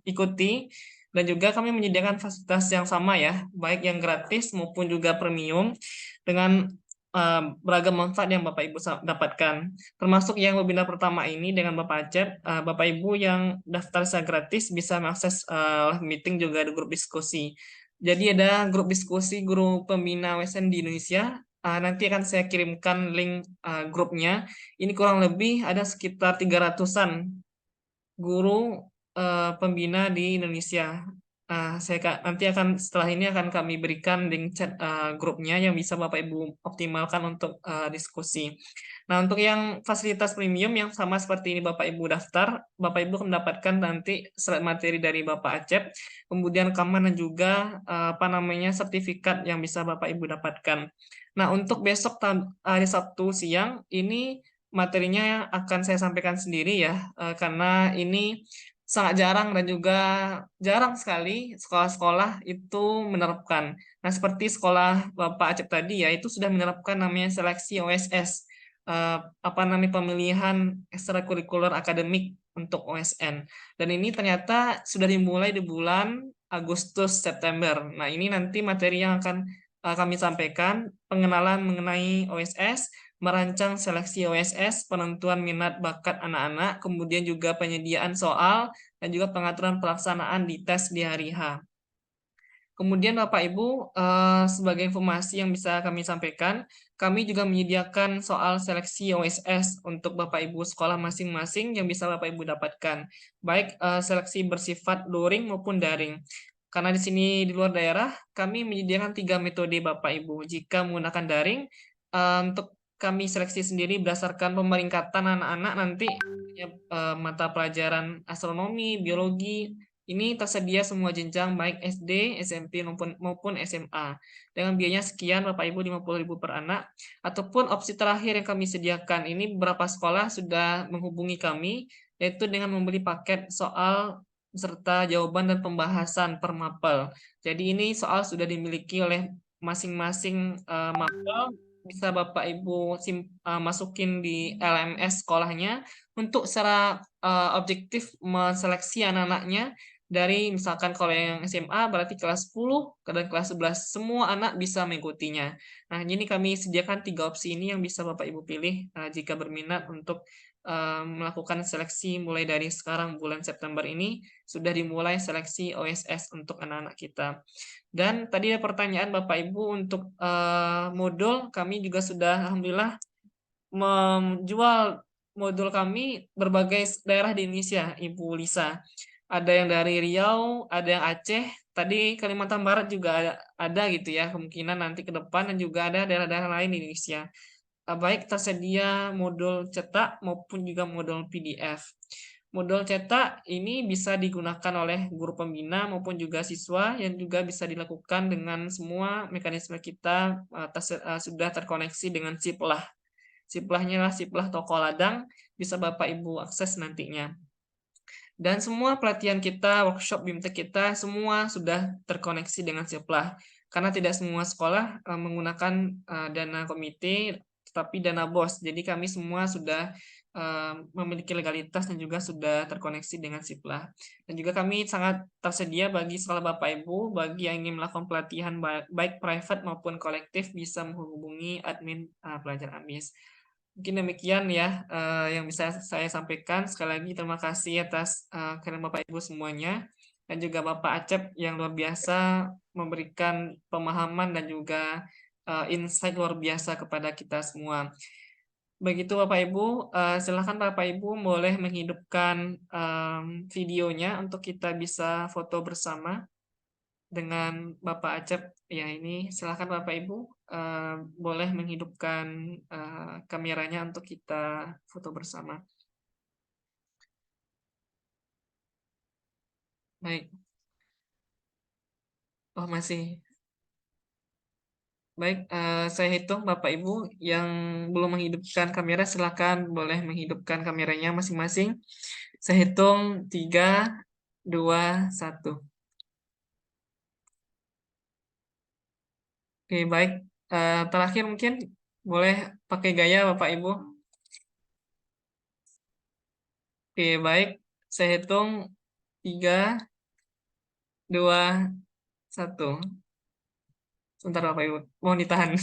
ikuti dan juga kami menyediakan fasilitas yang sama ya, baik yang gratis maupun juga premium dengan beragam manfaat yang Bapak Ibu dapatkan. Termasuk yang webinar pertama ini dengan Bapak Acep, Bapak Ibu yang daftar secara gratis bisa mengakses meeting juga ada grup diskusi. Jadi ada grup diskusi guru pembina OSN di Indonesia. Nanti akan saya kirimkan link grupnya. Ini kurang lebih ada sekitar 300-an guru pembina di Indonesia. Nanti setelah ini akan kami berikan link chat grupnya yang bisa Bapak Ibu optimalkan untuk diskusi. Nah, untuk yang fasilitas premium yang sama seperti ini Bapak Ibu daftar, Bapak Ibu akan mendapatkan nanti slide materi dari Bapak Acep, kemudian rekaman dan juga sertifikat yang bisa Bapak Ibu dapatkan. Nah, untuk besok hari Sabtu siang ini materinya akan saya sampaikan sendiri ya, karena ini sangat jarang dan juga jarang sekali sekolah-sekolah itu menerapkan. Nah, seperti sekolah Bapak Acep tadi ya, itu sudah menerapkan namanya seleksi OSS, apa namanya pemilihan ekstrakurikuler akademik untuk OSN. Dan ini ternyata sudah dimulai di bulan Agustus September. Nah, ini nanti materi yang akan kami sampaikan, pengenalan mengenai OSS, merancang seleksi OSS, penentuan minat bakat anak-anak, kemudian juga penyediaan soal, dan juga pengaturan pelaksanaan di tes di hari H. Kemudian Bapak Ibu, sebagai informasi yang bisa kami sampaikan, kami juga menyediakan soal seleksi OSS untuk Bapak Ibu sekolah masing-masing yang bisa Bapak Ibu dapatkan, baik seleksi bersifat luring maupun daring. Karena di sini di luar daerah, kami menyediakan 3 metode Bapak Ibu. Jika menggunakan daring, untuk kami seleksi sendiri berdasarkan pemeringkatan anak-anak nanti mata pelajaran astronomi, biologi, ini tersedia semua jenjang baik SD, SMP maupun SMA. Dengan biayanya sekian Bapak Ibu 50.000 per anak. Ataupun opsi terakhir yang kami sediakan, ini beberapa sekolah sudah menghubungi kami, yaitu dengan membeli paket soal serta jawaban dan pembahasan per mapel. Jadi ini soal sudah dimiliki oleh masing-masing mapel, bisa Bapak Ibu masukin di LMS sekolahnya untuk secara objektif menseleksi anak-anaknya dari misalkan kalau yang SMA berarti kelas 10 dan kelas 11 semua anak bisa mengikutinya. Nah, ini kami sediakan 3 opsi ini yang bisa Bapak Ibu pilih jika berminat untuk melakukan seleksi mulai dari sekarang bulan September ini sudah dimulai seleksi OSS untuk anak-anak kita. Dan tadi ada pertanyaan Bapak Ibu untuk modul, kami juga sudah alhamdulillah menjual modul kami berbagai daerah di Indonesia, Ibu Lisa. Ada yang dari Riau, ada yang Aceh, tadi Kalimantan Barat juga ada gitu ya, kemungkinan nanti ke depan, dan juga ada daerah-daerah lain di Indonesia. Baik tersedia modul cetak maupun juga modul PDF. Modul cetak ini bisa digunakan oleh guru pembina maupun juga siswa yang juga bisa dilakukan dengan semua mekanisme kita sudah terkoneksi dengan Ciplah. Ciplahnya lah Ciplah toko ladang, bisa Bapak Ibu akses nantinya. Dan semua pelatihan kita, workshop BIMTEK kita, semua sudah terkoneksi dengan Ciplah. Karena tidak semua sekolah menggunakan dana komite, tetapi dana BOS. Jadi kami semua sudah memiliki legalitas dan juga sudah terkoneksi dengan Ciplah. Dan juga kami sangat tersedia bagi sekolah Bapak Ibu, bagi yang ingin melakukan pelatihan baik private maupun kolektif, bisa menghubungi admin pelajar AMIS. Mungkin demikian ya yang bisa saya sampaikan. Sekali lagi terima kasih atas kehadiran Bapak Ibu semuanya, dan juga Bapak Acep yang luar biasa memberikan pemahaman dan juga insight luar biasa kepada kita semua. Begitu Bapak Ibu, silakan Bapak Ibu boleh menghidupkan videonya untuk kita bisa foto bersama dengan Bapak Acep. Ya, ini silakan Bapak Ibu boleh menghidupkan kameranya untuk kita foto bersama. Baik. Oh, masih. Baik, saya hitung Bapak Ibu yang belum menghidupkan kamera silakan boleh menghidupkan kameranya masing-masing. Saya hitung 3, 2, 1. Oke, baik. Terakhir mungkin boleh pakai gaya Bapak Ibu. Oke, baik. Saya hitung 3, 2, 1. Sebentar Bapak Ibu, mohon ditahan.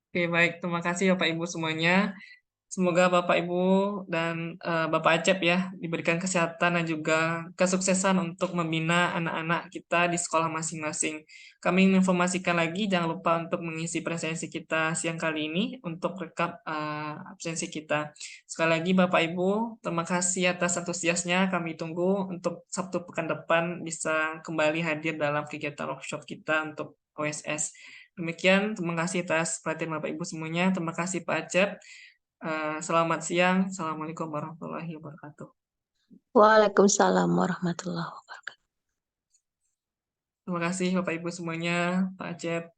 Oke, baik. Terima kasih Bapak Ibu semuanya. Semoga Bapak Ibu dan Bapak Acep ya diberikan kesehatan dan juga kesuksesan untuk membina anak-anak kita di sekolah masing-masing. Kami menginformasikan lagi, jangan lupa untuk mengisi presensi kita siang kali ini untuk rekap absensi kita. Sekali lagi Bapak Ibu, terima kasih atas antusiasnya. Kami tunggu untuk Sabtu pekan depan bisa kembali hadir dalam kegiatan workshop kita untuk OSS. Demikian, terima kasih atas perhatian Bapak Ibu semuanya. Terima kasih Pak Acep. Selamat siang. Assalamualaikum warahmatullahi wabarakatuh. Waalaikumsalam warahmatullahi wabarakatuh. Terima kasih Bapak Ibu semuanya, Pak Acep.